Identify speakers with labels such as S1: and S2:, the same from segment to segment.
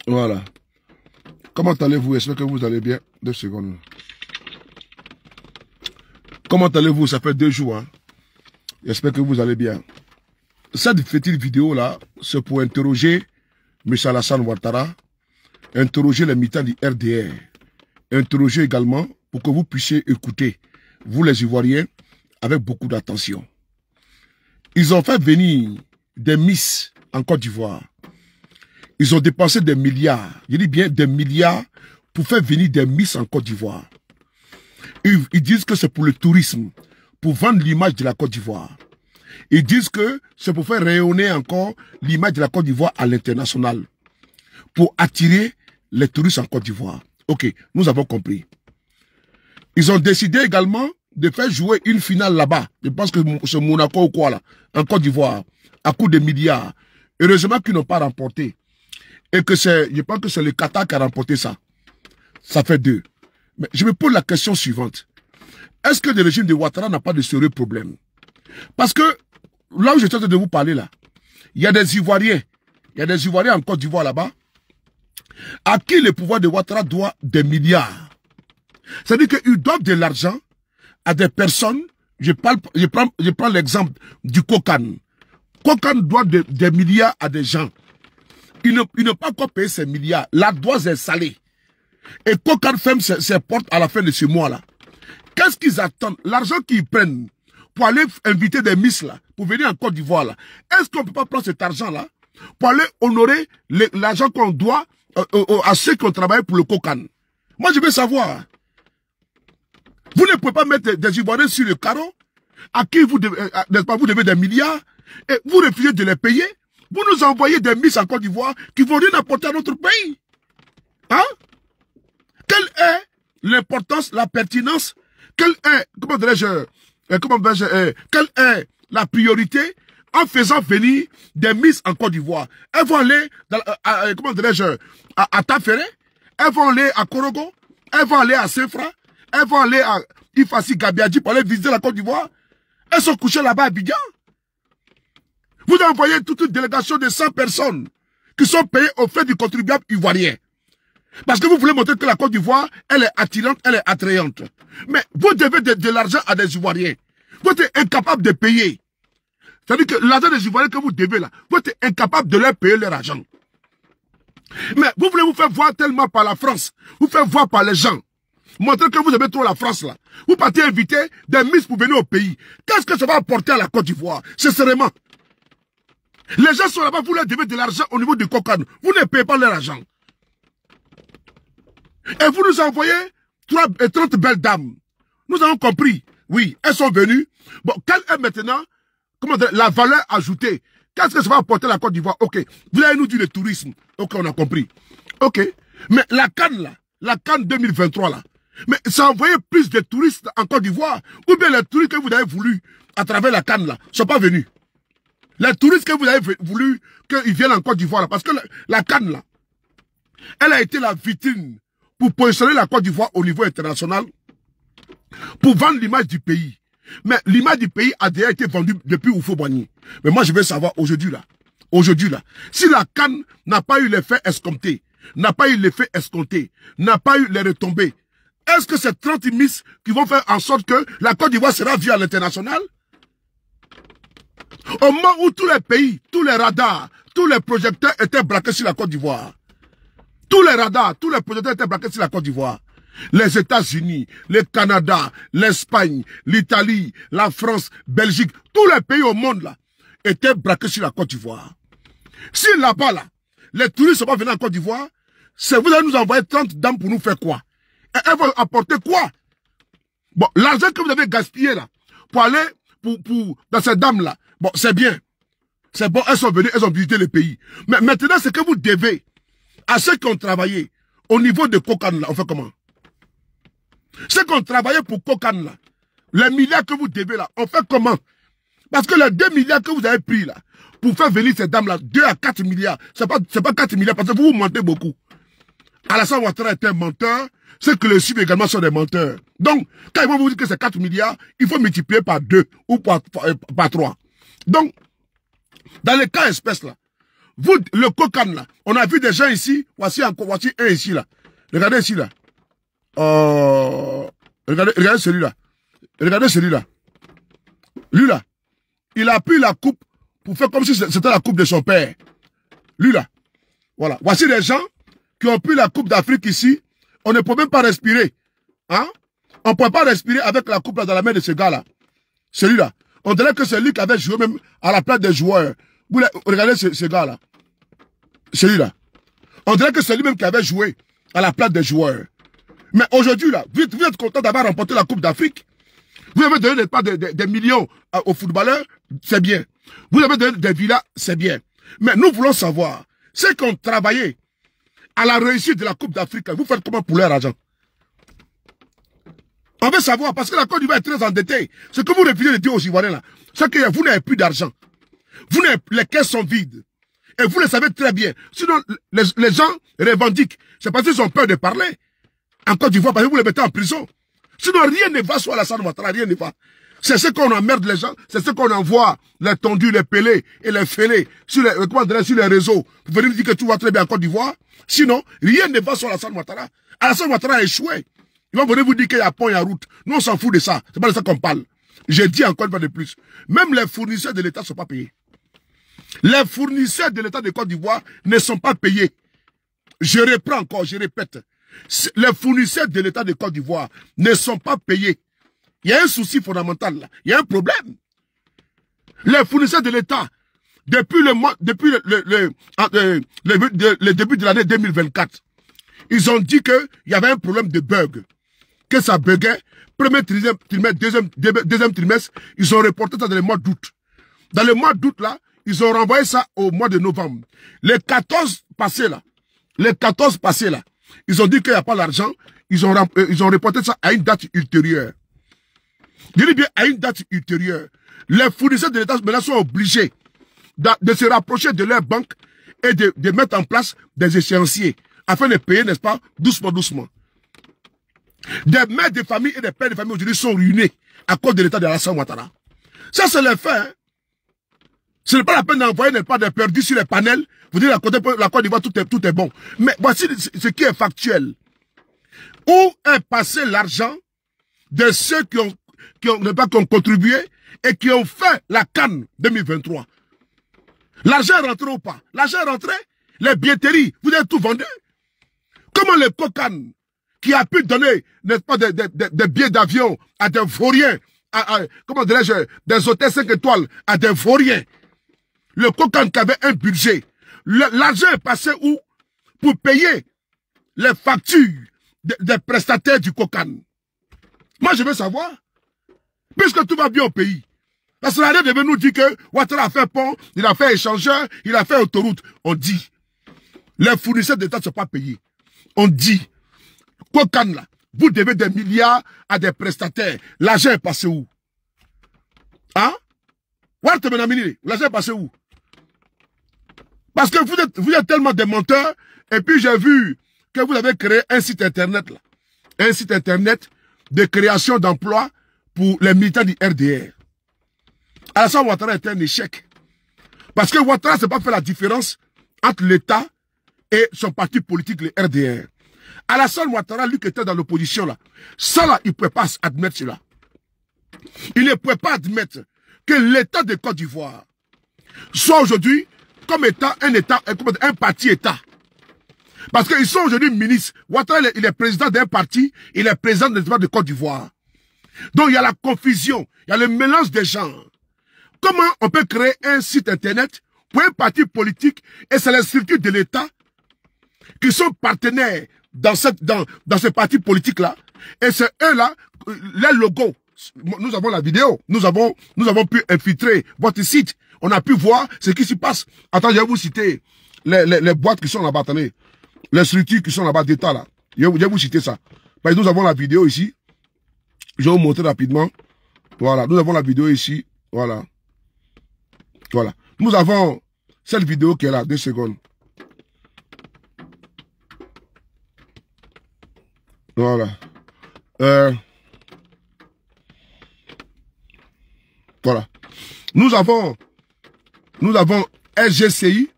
S1: Voilà. Comment allez-vous? J'espère que vous allez bien. 2 secondes. Comment allez-vous? Ça fait 2 jours. Hein? J'espère que vous allez bien. Cette petite vidéo-là, c'est pour interroger M. Alassane Ouattara, interroger les militants du RDR, interroger également pour que vous puissiez écouter, vous les Ivoiriens, avec beaucoup d'attention. Ils ont fait venir des Miss en Côte d'Ivoire. Ils ont dépensé des milliards, je dis bien des milliards, pour faire venir des Miss en Côte d'Ivoire. Ils disent que c'est pour le tourisme, pour vendre l'image de la Côte d'Ivoire. Ils disent que c'est pour faire rayonner encore l'image de la Côte d'Ivoire à l'international, pour attirer les touristes en Côte d'Ivoire. Ok, nous avons compris. Ils ont décidé également de faire jouer une finale là-bas. Je pense que c'est Monaco ou quoi là, en Côte d'Ivoire, à coup de milliards. Heureusement qu'ils n'ont pas remporté. Et que je pense que c'est le Qatar qui a remporté ça. Ça fait 2. Mais je me pose la question suivante. Est-ce que le régime de Ouattara n'a pas de sérieux problèmes? Parce que là où je suis en train de vous parler là, il y a des Ivoiriens. Il y a des Ivoiriens en Côte d'Ivoire là-bas, à qui le pouvoir de Ouattara doit des milliards. C'est-à-dire qu'ils doivent de l'argent à des personnes. Je prends l'exemple du Kokan. Kokan doit des milliards à des gens. Il ne pas encore payer ces milliards. La dose est salée. Et Kokan ferme ses portes à la fin de ce mois-là. Qu'est-ce qu'ils attendent? L'argent qu'ils prennent pour aller inviter des Miss là, pour venir en Côte d'Ivoire là. Est-ce qu'on ne peut pas prendre cet argent-là pour aller honorer l'argent qu'on doit à ceux qui ont travaillé pour le Kokan? Moi, je veux savoir. Vous ne pouvez pas mettre des Ivoiriens sur le carreau à qui vous devez des milliards et vous refusez de les payer. Vous nous envoyez des Miss en Côte d'Ivoire qui vont rien apporter à notre pays. Hein? Quelle est l'importance, la pertinence, quelle est la priorité en faisant venir des Miss en Côte d'Ivoire? Elles vont aller à Taféré, elles vont aller à Korogo, elles vont aller à Sefra, elles vont aller à Ifassi Gabiadji pour aller visiter la Côte d'Ivoire. Elles sont couchées là-bas à Abidjan. Vous envoyez toute une délégation de 100 personnes qui sont payées au fait du contribuable ivoirien. Parce que vous voulez montrer que la Côte d'Ivoire, elle est attirante, elle est attrayante. Mais vous devez de l'argent à des Ivoiriens. Vous êtes incapable de payer. C'est-à-dire que l'argent des Ivoiriens que vous devez là, vous êtes incapable de leur payer leur argent. Mais vous voulez vous faire voir tellement par la France, vous faire voir par les gens. Montrer que vous aimez trop la France là. Vous partez inviter des Miss pour venir au pays. Qu'est-ce que ça va apporter à la Côte d'Ivoire? Sincèrement. Les gens sont là-bas, vous leur devez de l'argent au niveau du Kokan. Vous ne payez pas leur argent. Et vous nous envoyez 30 belles dames. Nous avons compris. Oui, elles sont venues. Bon, quelle est maintenant la valeur ajoutée? Qu'est-ce que ça va apporter à la Côte d'Ivoire? Ok. Vous allez nous dire le tourisme. Ok, on a compris. Ok. Mais la Cannes là, la Cannes 2023 là, mais ça a envoyé plus de touristes en Côte d'Ivoire. Ou bien les touristes que vous avez voulu à travers la Cannes là, ne sont pas venus. Les touristes que vous avez voulu qu'ils viennent en Côte d'Ivoire, parce que la Cannes, là, elle a été la vitrine pour positionner la Côte d'Ivoire au niveau international, pour vendre l'image du pays. Mais l'image du pays a déjà été vendue depuis Oufo-Boigny. Mais moi, je veux savoir aujourd'hui, là, si la Cannes n'a pas eu l'effet escompté, n'a pas eu les retombées, est-ce que c'est 30 Miss qui vont faire en sorte que la Côte d'Ivoire sera vue à l'international? Au moment où tous les pays, tous les radars, tous les projecteurs étaient braqués sur la Côte d'Ivoire. Tous les radars, tous les projecteurs étaient braqués sur la Côte d'Ivoire. Les États-Unis, le Canada, l'Espagne, l'Italie, la France, Belgique, tous les pays au monde là, étaient braqués sur la Côte d'Ivoire. Si là-bas là, les touristes ne sont pas venus en Côte d'Ivoire, c'est vous allez nous envoyer 30 dames pour nous faire quoi? Et elles vont apporter quoi? Bon, l'argent que vous avez gaspillé là, pour aller dans ces dames là, bon, c'est bien. C'est bon, elles sont venues, elles ont visité le pays. Mais maintenant, ce que vous devez à ceux qui ont travaillé au niveau de Kokan, là, on fait comment? Ceux qui ont travaillé pour Kokan, là, les milliards que vous devez, là, on fait comment? Parce que les 2 milliards que vous avez pris, là, pour faire venir ces dames-là, 2 à 4 milliards, c'est pas 4 milliards, parce que vous mentez beaucoup. Alassane Ouattara est un menteur, ceux qui le suivent également sont des menteurs. Donc, quand ils vont vous dire que c'est 4 milliards, il faut multiplier par 2 ou par 3. Donc, dans les cas espèces là, Vous, le cocan là, on a vu des gens ici, voici encore, voici un ici là. Regardez ici là. Regardez celui-là. Regardez celui-là. Lui là, il a pris la coupe pour faire comme si c'était la coupe de son père. Lui là. Voilà. Voici des gens qui ont pris la coupe d'Afrique ici. On ne peut même pas respirer. Hein? On ne peut pas respirer avec la coupe là dans la main de ce gars là. Celui-là. On dirait que c'est lui qui avait joué même à la place des joueurs. Vous regardez ce gars là. Celui-là. On dirait que c'est lui-même qui avait joué à la place des joueurs. Mais aujourd'hui là, vous êtes content d'avoir remporté la coupe d'Afrique. Vous avez donné des millions aux footballeurs, c'est bien. Vous avez donné des villas, c'est bien. Mais nous voulons savoir, ceux qui ont travaillé à la réussite de la Coupe d'Afrique, vous faites comment pour leur argent? On veut savoir, parce que la Côte d'Ivoire est très endettée. Ce que vous refusez de dire aux Ivoiriens là, c'est que vous n'avez plus d'argent. Les caisses sont vides. Et vous le savez très bien. Sinon, les gens revendiquent. C'est parce qu'ils ont peur de parler. En Côte d'Ivoire, parce que vous les mettez en prison. Sinon, rien ne va sur Alassane Ouattara, rien ne va. C'est ce qu'on emmerde les gens, c'est ce qu'on envoie, les tondus, les pelés et les fêlés sur les réseaux. Vous venez me dire que tout va très bien en Côte d'Ivoire. Sinon, rien ne va sur Alassane Ouattara. Alassane Ouattara a échoué. Ils vont venir vous dire qu'il y a pont, il y a route. Nous, on s'en fout de ça. C'est pas de ça qu'on parle. J'ai dit encore une fois de plus. Même les fournisseurs de l'État ne sont pas payés. Les fournisseurs de l'État de Côte d'Ivoire ne sont pas payés. Je reprends encore, je répète. Les fournisseurs de l'État de Côte d'Ivoire ne sont pas payés. Il y a un souci fondamental là. Il y a un problème. Les fournisseurs de l'État, depuis le début de l'année 2024, ils ont dit qu'il y avait un problème de bug. Que ça buguait. Premier trimestre, deuxième trimestre, ils ont reporté ça dans le mois d'août. Dans le mois d'août là, ils ont renvoyé ça au mois de novembre. Les 14 passés là, ils ont dit qu'il n'y a pas l'argent. Ils ont reporté ça à une date ultérieure. Je dis bien à une date ultérieure. Les fournisseurs de l'État maintenant sont obligés de se rapprocher de leur banque et de mettre en place des échéanciers afin de payer, n'est-ce pas, doucement, doucement. Des mères de famille et des pères de famille aujourd'hui sont ruinés à cause de l'État de Alassane Ouattara. Ça, c'est le fait. Hein. Ce n'est pas la peine d'envoyer des perdus sur les panels. Vous dites la Côte d'Ivoire, tout est bon. Mais voici ce qui est factuel. Où est passé l'argent de ceux qui ont contribué et qui ont fait la CAN 2023? L'argent est rentré ou pas? L'argent est rentré? Les billetteries, vous avez tout vendu? Comment le COCAN, qui a pu donner, n'est-ce pas, des billets d'avion à des vauriens, comment dirais-je, des hôtels 5 étoiles à des vauriens, le COCAN qui avait un budget, l'argent est passé où? Pour payer les factures des prestataires du COCAN. Moi, je veux savoir. Puisque tout va bien au pays. Parce que la rien devait nous dire que Ouattara a fait pont, il a fait échangeur, il a fait autoroute. On dit. Les fournisseurs d'État ne sont pas payés. On dit. COCAN là, vous devez des milliards à des prestataires. L'argent est passé où? Hein? L'argent est passé où? Parce que vous êtes tellement des menteurs. Et puis j'ai vu que vous avez créé un site internet là. Un site internet de création d'emplois pour les militants du RDR. Alassane Ouattara est un échec. Parce que Ouattara n'a pas fait la différence entre l'État et son parti politique, le RDR. Alassane Ouattara, lui qui était dans l'opposition là, ça là, il ne pouvait pas admettre cela. Il ne pouvait pas admettre que l'État de Côte d'Ivoire soit aujourd'hui comme état, un parti-État. Parce qu'ils sont aujourd'hui ministres. Ouattara, il est président d'un parti, il est président de Côte d'Ivoire. Donc il y a la confusion, il y a le mélange des genres. Comment on peut créer un site internet pour un parti politique et c'est les structures de l'État qui sont partenaires dans ce parti politique-là. Et c'est eux-là, les logos. Nous avons la vidéo, nous avons pu infiltrer votre site. On a pu voir ce qui s'y passe. Attends, je vais vous citer les boîtes qui sont là-bas, attendez. Les structures qui sont là-bas d'État, là. Je vais vous citer ça. Parce que nous avons la vidéo ici. Je vais vous montrer rapidement. Voilà, nous avons la vidéo ici. Voilà. Voilà. Nous avons cette vidéo qui est là, 2 secondes. Voilà. Voilà. Nous avons SGCI.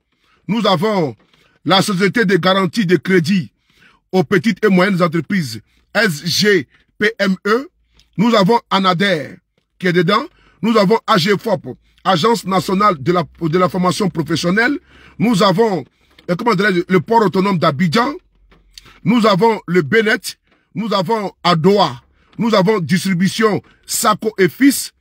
S1: Nous avons la Société de garantie de crédit aux petites et moyennes entreprises, SGPME. Nous avons ANADER qui est dedans. Nous avons AGFOP, Agence nationale de la formation professionnelle. Nous avons le port autonome d'Abidjan. Nous avons le Bénet. Nous avons ADOA. Nous avons distribution Sako et Fils.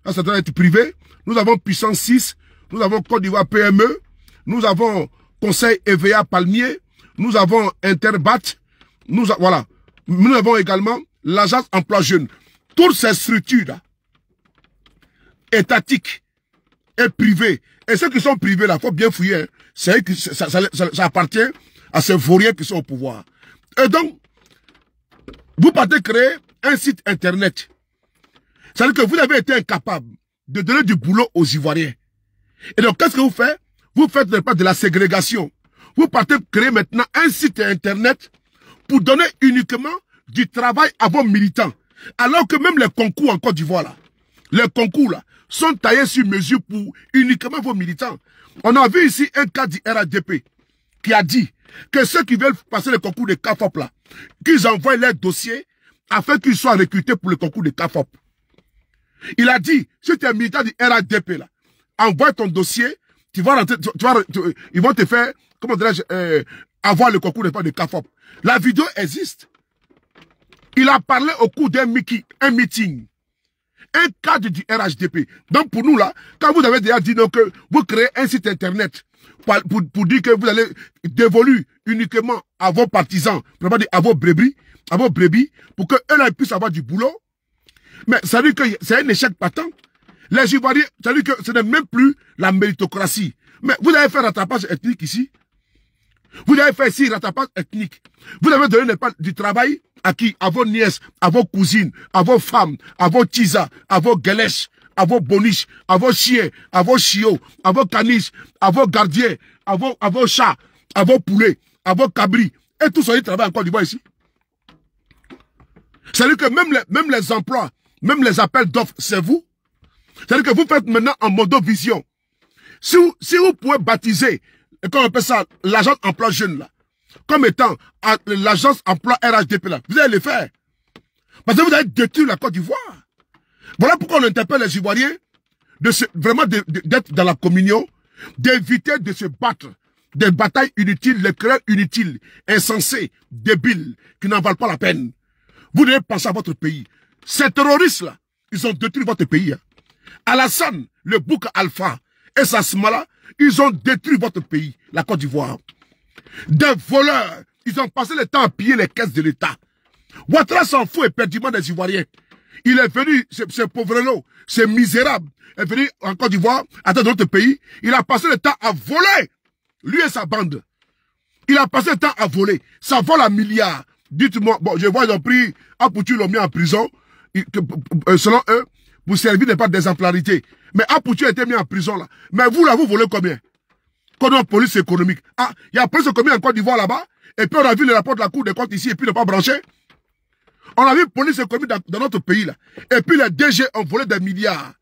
S1: Ça doit être privé. Nous avons Puissance 6. Nous avons Côte d'Ivoire PME. Nous avons Conseil EVA Palmier. Nous avons Interbat. Nous avons également l'Agence Emploi Jeune. Toutes ces structures-là, étatiques et privées, et ceux qui sont privés là, il faut bien fouiller, hein. Ça appartient à ces vauriens qui sont au pouvoir. Et donc, vous partez créer un site internet. C'est-à-dire que vous avez été incapable de donner du boulot aux Ivoiriens. Et donc, qu'est-ce que vous faites? Vous faites de la ségrégation. Vous partez créer maintenant un site internet pour donner uniquement du travail à vos militants. Alors que même les concours en Côte d'Ivoire, là, les concours là, sont taillés sur mesure pour uniquement vos militants. On a vu ici un cas du RADP qui a dit que ceux qui veulent passer le concours de CAFOP là, qu'ils envoient leurs dossiers afin qu'ils soient recrutés pour le concours de CAFOP. Il a dit, si tu es militant du RADP là, envoie ton dossier, tu vas rentrer, ils vont te faire, comment dirais-je, avoir le concours de CAFOP. La vidéo existe. Il a parlé au cours d'un meeting. Un cadre du RHDP. Donc pour nous là, quand vous avez déjà dit donc, que vous créez un site internet pour dire que vous allez dévolu uniquement à vos partisans, à vos brebis, pour que eux là puissent avoir du boulot. Mais ça veut dire que c'est un échec patent. Les Ivoiriens, ça veut dire que ce n'est même plus la méritocratie. Mais vous avez fait rattrapage ethnique ici. Vous avez fait ici rattrapage ethnique. Vous avez donné du travail à qui? À vos nièces, à vos cousines, à vos femmes, à vos tisa, à vos guélèches, à vos boniches, à vos chiens, à vos chiots, à vos caniches, à vos gardiens, à vos chats, à vos poulets, à vos cabris. Et tout ça, ils travaillent en Côte d'Ivoire ici. C'est-à-dire que même les emplois, même les appels d'offres, c'est vous. C'est-à-dire que vous faites maintenant en modovision. Si vous pouvez baptiser, comment on appelle ça, l'agence emploi jeune là, comme étant l'agence emploi RHDP là, vous allez le faire. Parce que vous allez détruire la Côte d'Ivoire. Voilà pourquoi on interpelle les Ivoiriens vraiment d'être dans la communion, d'éviter de se battre des batailles inutiles, les querelles inutiles, insensées, débiles, qui n'en valent pas la peine. Vous devez penser à votre pays. Ces terroristes-là, ils ont détruit votre pays. Hein. Alassane, le bouc alpha et Sasmala, ils ont détruit votre pays, la Côte d'Ivoire. Des voleurs, ils ont passé le temps à piller les caisses de l'État. Ouattara s'en fout éperdument des Ivoiriens. Il est venu, ce pauvre-là, ce misérable, est venu en Côte d'Ivoire, à notre pays. Il a passé le temps à voler, lui et sa bande. Il a passé le temps à voler. Ça vole à milliards. Dites-moi, bon, je vois, ils ont pris Apoutu, l'ont mis en prison, selon eux, pour servir de pas d'exemplarité. Mais Apoutu a été mis en prison, là. Mais vous, là, vous volez combien? Comme police économique. Ah, il y a police économique en Côte d'Ivoire, là-bas, et puis on a vu le rapport de la Cour des comptes ici, et puis il n'a pas branché. On a vu police économique dans notre pays, là. Et puis les DG ont volé des milliards.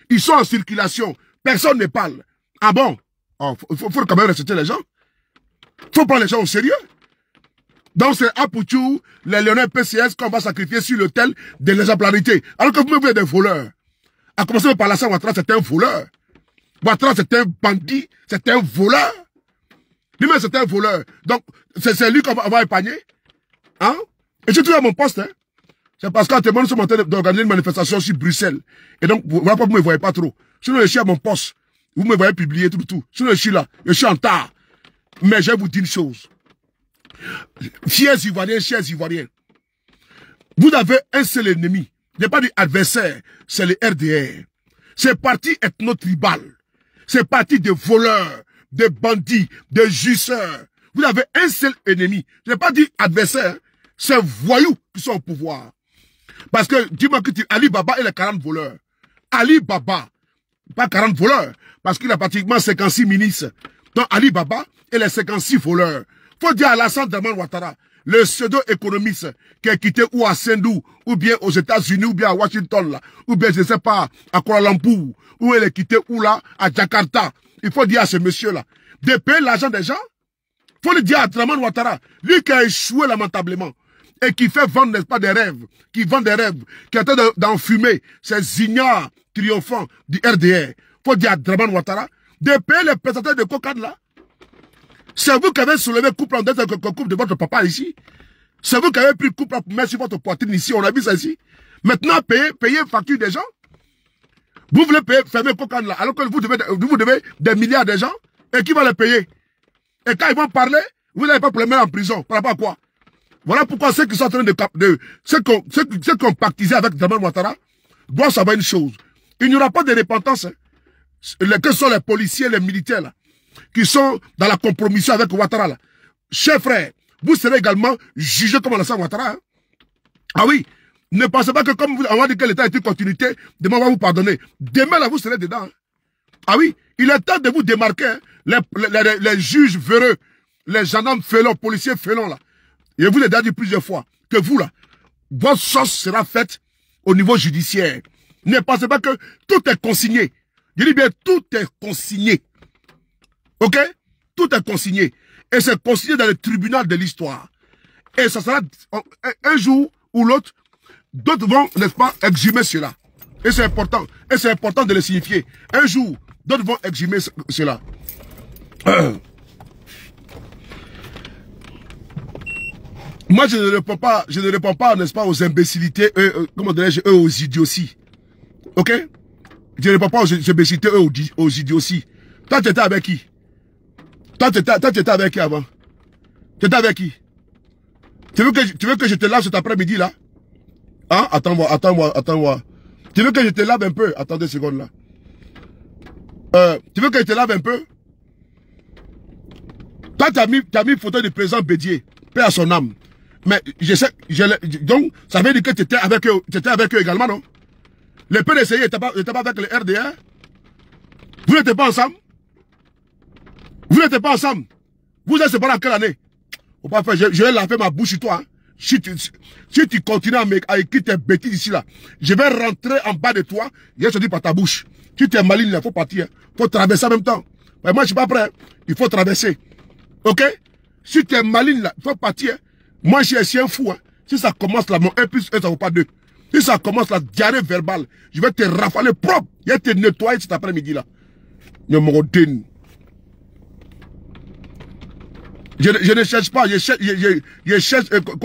S1: Ils sont en circulation. Personne ne parle. Ah bon? Oh, faut quand même respecter les gens. Faut prendre les gens au sérieux. Donc c'est Apoutu, les Léonins PCS qu'on va sacrifier sur l'autel de l'exemplarité. Alors que vous-même, vous êtes des voleurs. À commencer par Alassane Ouattara, c'est un voleur. Ouattara, c'est un bandit, c'est un voleur. Lui-même, c'est un voleur. Donc, c'est lui qu'on va épargner. Hein? Et je suis à mon poste, hein. C'est parce qu'en témoin, nous sommes en train d'organiser une manifestation sur Bruxelles. Et donc, voilà pourquoi vous ne me voyez pas trop. Sinon, je suis à mon poste. Vous me voyez publier tout. Sinon, je suis là. Je suis en retard. Mais je vais vous dire une chose. Chers Ivoiriens, vous avez un seul ennemi. Il n'y a pas d'adversaire, c'est le RDR. C'est parti ethno-tribal. C'est parti de voleurs, de bandits, de jusseurs. Vous avez un seul ennemi. Je n'ai pas dit adversaire, c'est voyous qui sont au pouvoir. Parce que, dis-moi que Ali Baba et les 40 voleurs. Ali Baba, pas 40 voleurs, parce qu'il a pratiquement 56 ministres. Donc Ali Baba et les 56 voleurs. Faut dire à Alassane Dramane Ouattara, le pseudo-économiste qui est quitté ou à Sendou, ou bien aux États-Unis, ou bien à Washington, là, ou bien, je ne sais pas, à Kuala Lumpur, ou il est quitté ou là, à Jakarta. Il faut dire à ce monsieur-là, de payer l'argent des gens. Il faut le dire à Dramane Ouattara, lui qui a échoué lamentablement, et qui fait vendre, n'est-ce pas, des rêves, qui vend des rêves, qui est en train d'enfumer ces ignares triomphants du RDR. Il faut dire à Dramane Ouattara, de payer les prestataires de cocaïne là. C'est vous qui avez soulevé couple en couple de votre papa ici. C'est vous qui avez pris le couple pour mettre sur votre poitrine ici. On a vu ça ici. Maintenant, payer facture des gens. Vous voulez payer, fermer cocaïne là, alors que vous devez des milliards de gens. Et qui va les payer? Et quand ils vont parler, vous n'allez pas pour les mettre en prison. Par rapport à quoi? Voilà pourquoi ceux qui sont en train ceux qui ont pactisé avec Dramane Ouattara doivent savoir une chose. Il n'y aura pas de repentance. Hein. Que sont les policiers, les militaires là, qui sont dans la compromission avec Ouattara là. Chers frères, vous serez également jugés comme Alassane Ouattara. Hein. Ah oui, ne pensez pas que comme on va dire que l'État est une continuité, demain on va vous pardonner. Demain là, vous serez dedans. Hein. Ah oui, il est temps de vous démarquer. Hein. Les juges véreux, les gendarmes félons, policiers félons là. Et vous l'ai déjà dit plusieurs fois, que vous là, votre sauce sera faite au niveau judiciaire. Ne pensez pas que tout est consigné. Je dis bien, tout est consigné. Ok? Tout est consigné. Et c'est consigné dans le tribunal de l'histoire. Et ça sera un jour ou l'autre, d'autres vont, n'est-ce pas, exhumer cela. Et c'est important. Et c'est important de le signifier. Un jour, d'autres vont exhumer cela. Moi, je ne réponds pas, n'est-ce pas, aux imbécilités, comment dirais-je, aux idioties. Ok? Je ne réponds pas aux imbécilités, aux idioties. Toi, tu étais avec qui? Toi, tu étais avec qui avant? Tu étais avec qui? Tu veux que je te lave cet après-midi, là? Hein? Attends-moi. Tu veux que je te lave un peu? Attends 2 secondes, là. Tu veux que je te lave un peu? Toi, tu as mis photo du président Bédier, paix à son âme. Mais donc, ça veut dire que tu étais avec eux également, non? Le PDCI n'était pas avec le RDR? Vous n'étiez pas ensemble? Vous n'étiez pas ensemble? Vous êtes séparés en quelle année? Faut pas faire, je vais laver ma bouche sur toi. Hein. Si tu continues à écrire tes bêtises ici, là, je vais rentrer en bas de toi, je vais sortir par ta bouche. Si tu es maligne, il faut partir. Il faut traverser en même temps. Mais moi, je ne suis pas prêt. Il faut traverser. Ok? Si tu es maligne, là, il faut partir. Moi, je suis un fou. Hein. Si ça commence là, mon 1 plus 1, ça ne vaut pas 2. Si ça commence la diarrhée verbale, je vais te rafaler propre. Je vais te nettoyer cet après-midi là. Numéro 2. Je ne cherche pas, je cherche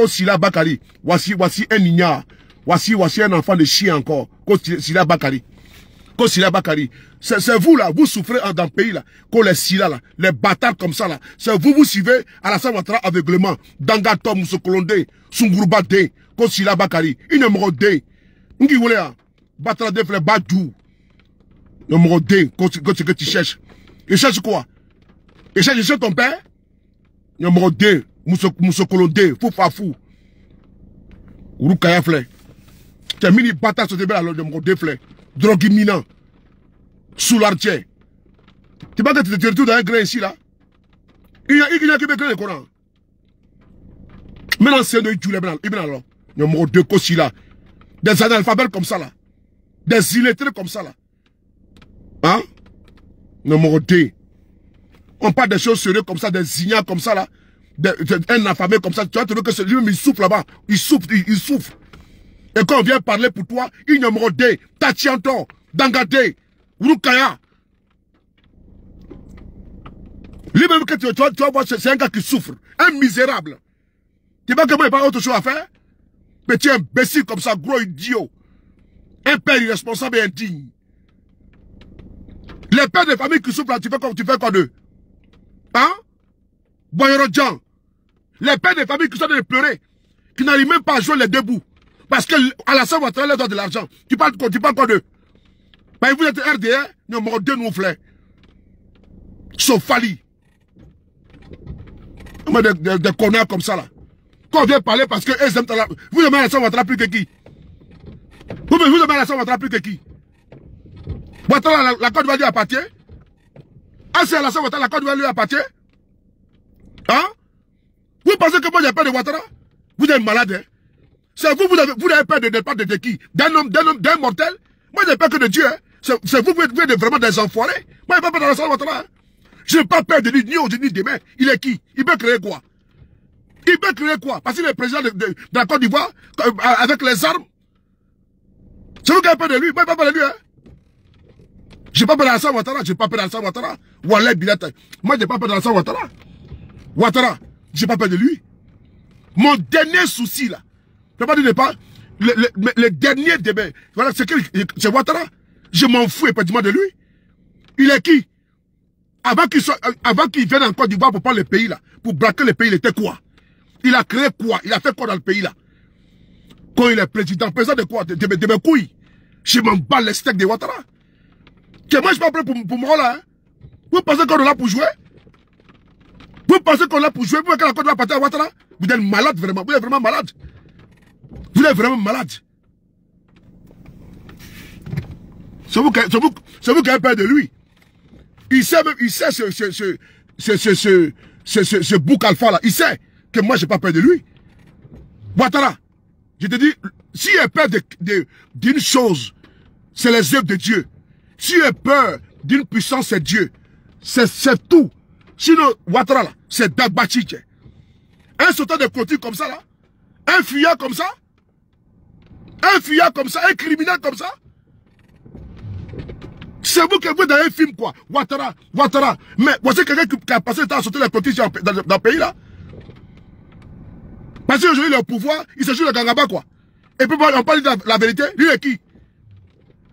S1: Sila Bakari. Voici un ignare. Voici un enfant de chien encore. Sila Bakari. Sila Bakari. C'est vous là, vous souffrez dans le pays là. Les Sila là, les bâtards comme ça là. C'est vous suivez Alassane Ouattara aveuglement. Dangato, Moussokolonde, Sungurubade, Sila Bakari. Il numéro 2. Ngi voulez hein. Batra de fleurs Badou. Numéro 2. Ce que tu cherches. Il cherche quoi? Il cherche ton père? Numéro 2, Moussokolonde, Foufafou. Urukaya Flé. Tu as mis une bataille sur le début, numéro 2 Flé. Drogue imminent. Sous l'artier. Tu vas te retrouver dans un grain ici, là. Il y a qui me crée le Coran. Maintenant, c'est de Djoulé, maintenant, numéro 2, Kosila. Des analphabètes comme ça, là. Des illettrés comme ça, là. Hein? Numéro 2. On parle des choses sérieuses comme ça, des ignares comme ça, là. Un affamé comme ça. Tu vas trouver que lui-même, il souffle là-bas. Il souffle. Et quand on vient parler pour toi, il numéro 2, Tachianto, Dangate, Urukaya. Lui-même, que tu vas voir, c'est un gars qui souffre. Un misérable. Tu vois que moi, il n'y a pas autre chose à faire? Mais tu es imbécile comme ça, gros idiot. Un père irresponsable et indigne. Les pères de famille qui souffrent là, tu fais quoi d'eux? Hein? Boyerodjan. Les pères de famille qui sont en train de pleurer, qui n'arrivent même pas à jouer les deux bouts. Parce que Alassane Ouattara leur donne de l'argent. Tu parles quoi d'eux? Ben, vous êtes RDR, numéro 2 nous fleurs. Sofali. Des connards comme ça là. Quand on vient parler parce que eux aiment vous aimez Alassane Ouattara plus que qui? Vous aimez Alassane Ouattara plus que qui? Ouattara, la Côte d'Ivoire lui appartient? Ah, c'est Alassane Ouattara, la Côte d'Ivoire lui appartient? Hein? Vous pensez que moi j'ai peur de Ouattara? Vous êtes malade, hein? C'est vous avez peur de qui? D'un mortel? Moi j'ai peur que de Dieu, hein? C'est vous êtes vraiment des enfoirés. Moi j'ai pas peur d'Alassane Ouattara, hein? Je n'ai pas peur de lui ni aujourd'hui ni demain. Il est qui? Il peut créer quoi? Il peut créer quoi? Parce qu'il est président de la Côte d'Ivoire avec les armes. C'est vous qui avez peur de lui? Moi, je n'ai pas peur de lui. Hein? Je n'ai pas peur d'Alassane Ouattara. Je n'ai pas peur d'Alassane Ouattara. Wallah Bilat. Moi, je n'ai pas peur d'Alassane Ouattara. Ouattara, je n'ai pas peur de lui. Mon dernier souci, là, je ne peux pas dire pas. Le dernier débat, voilà, c'est Ouattara. Je m'en fous effectivement de lui. Il est qui? Avant qu'il vienne en Côte d'Ivoire pour prendre le pays là, pour braquer le pays, il était quoi? Il a créé quoi? Il a fait quoi dans le pays là? Quand il est président de quoi? De mes couilles. Je m'en bats les steaks de Ouattara. Que moi je suis pas prêt pour moi là. Hein? Vous pensez qu'on est là pour jouer? Vous pensez qu'on est là pour jouer? Vous voulez que la Côte d'Ivoire parte à Ouattara? Vous êtes malade vraiment. Vous êtes vraiment malade. Vous êtes vraiment malade. C'est vous qui avez peur de lui. Il sait ce bouc alpha là. Il sait que moi j'ai pas peur de lui. Ouattara, je te dis, si il a peur d'une chose, c'est les œuvres de Dieu. Si il a peur d'une puissance, c'est Dieu. C'est tout. Sinon, Ouattara là, c'est Dagbachiche. Un sauteur de clôture comme ça là, un fuyard comme ça, un criminel comme ça. C'est vous qui êtes dans un film quoi. Ouattara. Mais voici quelqu'un qui a passé le temps à sauter la clôture dans le pays là. Parce qu'aujourd'hui il est au pouvoir, il se joue le gangaba quoi. Et puis on parle de la vérité, lui est qui?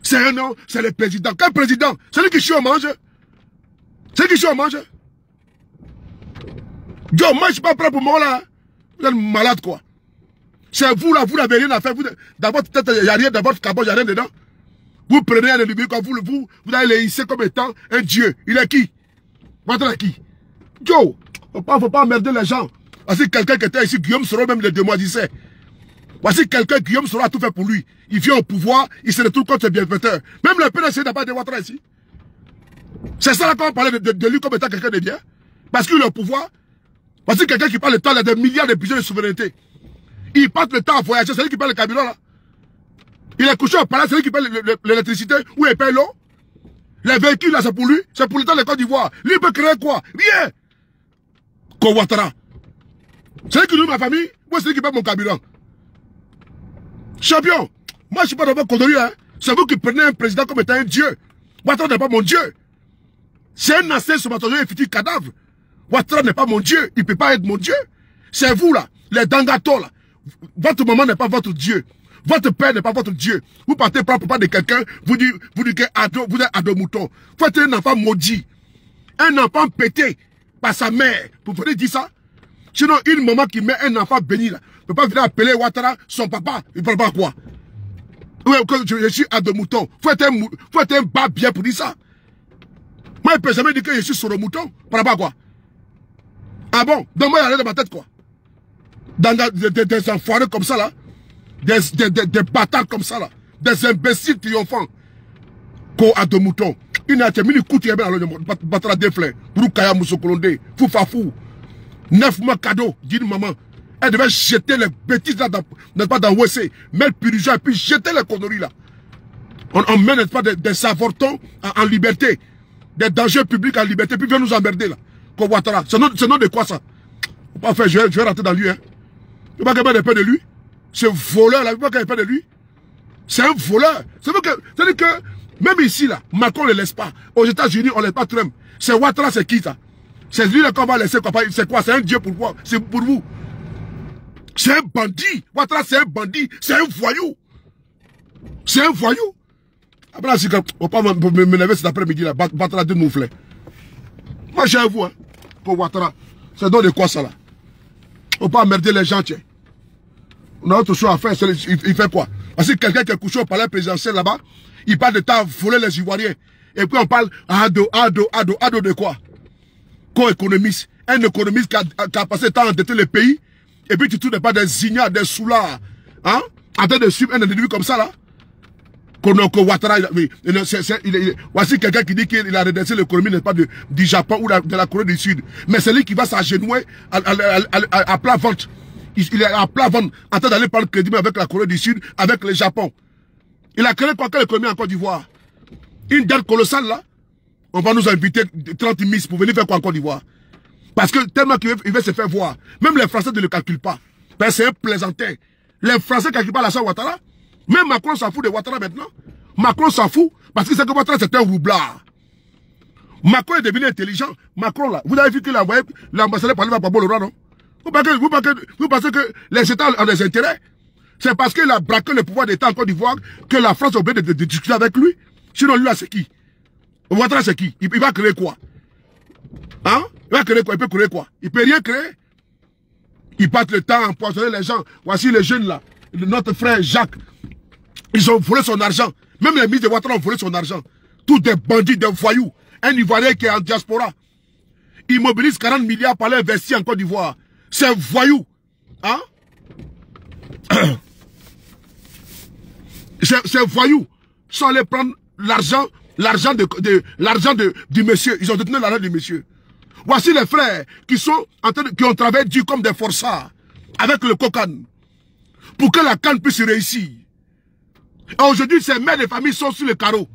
S1: C'est un nom, c'est le président. Quel président? C'est lui qui chie au mange. C'est lui qui chie au mange. Yo, moi je suis pas prêt pour moi là. Vous êtes malade quoi. C'est vous là, vous n'avez rien à faire. Dans votre tête, il n'y a rien, dans votre cabot, il n'y a rien dedans. Vous prenez un ennemi comme vous allez le hisser comme étant un dieu. Il est qui? Ouattara qui? Yo, faut pas emmerder les gens. Voici quelqu'un qui était ici, Guillaume Soro, même les 2 mois disait. Voici quelqu'un, Guillaume Soro a tout fait pour lui. Il vient au pouvoir, il se retrouve contre ses bienfaiteurs. Même le PDC n'a pas de Ouattara ici. C'est ça là qu'on parlait de lui comme étant quelqu'un de bien. Parce qu'il est au pouvoir. Voici quelqu'un qui parle le temps, il a des milliards de budget de souveraineté. Il passe le temps à voyager, c'est lui qui paye le carburant là. Il est couché au palais, c'est lui qui paye l'électricité, ou il paye l'eau. Les véhicules là, c'est pour lui, c'est pour l'État de Côte d'Ivoire. Lui, il peut créer quoi? Rien. Comme Ouattara. C'est lui qui nourrit ma famille, moi c'est lui qui paye mon carburant. Champion, moi je suis pas dans votre connerie, hein. C'est vous qui prenez un président comme étant un dieu. Ouattara n'est pas mon dieu. C'est un ancien somatorio et futur cadavre. Ouattara n'est pas mon dieu, il ne peut pas être mon dieu. C'est vous là, les dangatos là. Votre maman n'est pas votre dieu. Votre père n'est pas votre dieu. Vous partez prendre pas de quelqu'un, vous dites que vous êtes ado mouton. Vous êtes un enfant maudit. Un enfant pété par sa mère. Vous pouvez dire ça? Sinon, une maman qui met un enfant béni là, ne peut pas venir appeler Ouattara son papa. Il ne parle pas quoi? Oui, je suis ado mouton. Faut être un bas bien pour dire ça. Moi, je ne peux jamais dire que je suis sur le mouton. Par rapport à quoi? Ah bon? Donc moi, il y a rien dans ma tête quoi. Dans des enfoirés comme ça là. Des bâtards comme ça là. Des imbéciles triomphants. Ko ado mouton. Il n'a pas mis le coup de bien dans le Ouattara déflé. Broukaya Moussokolonde. Foufafou. 9 mois cadeau. D'une maman. Elle devait jeter les bêtises là n'est-ce pas, dans WC. Mettre purgeon et puis jeter les conneries là. On met, n'est-ce pas, des avortons en liberté. Des dangers publics en liberté. Puis vient nous emmerder là. Ko Ouattara. C'est nom de quoi ça? Faut pas faire, je vais rentrer dans lui, hein. Je ne vais pas qu'il y ait peur de lui. Ce voleur là, je ne vais pas qu'il y ait peur de lui. C'est un voleur. C'est-à-dire que, même ici là, Macron ne le laisse pas. Aux États-Unis, on ne laisse pas Trump. C'est Ouattara, c'est qui ça? C'est lui là qu'on va laisser. C'est quoi? C'est un dieu pour vous. C'est pour vous. C'est un bandit. Ouattara, c'est un bandit. C'est un voyou. C'est un voyou. Après, si on va pas m'énerver cet après-midi là, Ouattara de moufler. Moi, j'ai un vous, hein, pour Ouattara. C'est donc de quoi ça là? On ne peut pas emmerder les gens, tiens. On a autre chose à faire. Il fait quoi? Parce que quelqu'un qui est couché au palais présidentiel là-bas, il parle de temps voler les Ivoiriens. Et puis on parle ado de quoi? Co-économiste. Un économiste qui a passé le temps à endetter le pays. Et puis tu trouves pas des ignares, des soulards. Hein? En train de suivre un individu comme ça là. Ouattara, voici quelqu'un qui dit qu'il a redressé l'économie, n'est-ce pas, du Japon ou de la Corée du Sud. Mais c'est lui qui va s'agenouiller à plat ventre. Il est à plat ventre, en train d'aller prendre le crédit avec la Corée du Sud, avec le Japon. Il a créé quelle économie en Côte d'Ivoire? Une dette colossale là. on va nous inviter 30 Miss pour venir faire quoi en Côte d'Ivoire? Parce que tellement qu'il veut se faire voir. Même les Français ne le calculent pas. C'est un plaisantin. Les Français ne calculent pas Alassane Ouattara. Même Macron s'en fout de Ouattara maintenant. Macron s'en fout parce qu'il sait que Ouattara c'est un roublard. Macron est devenu intelligent. Macron là, vous avez vu qu'il a envoyé l'ambassadeur parler à Pablo Leroy, non? Vous pensez que les États ont des intérêts? C'est parce qu'il a braqué le pouvoir d'État en Côte d'Ivoire que la France a oublié de discuter avec lui. Sinon lui là c'est qui? Ouattara c'est qui? Il va créer quoi? Hein? Il va créer quoi? Il peut créer quoi? Il peut rien créer. Ils passent le temps à empoisonner les gens. Voici les jeunes là. Notre frère Jacques. Ils ont volé son argent. Même les ministres de Ouattara ont volé son argent. Tous des bandits, des voyous. Un Ivoirien qui est en diaspora. Il mobilise 40 milliards pour aller investir en Côte d'Ivoire. C'est un voyou. Hein? C'est un voyou. Sans aller prendre l'argent du monsieur. Ils ont détenu l'argent du monsieur. Voici les frères qui ont travaillé dur comme des forçats avec le cocan pour que la canne puisse réussir. Et aujourd'hui, ces mères de famille sont sur le carreau.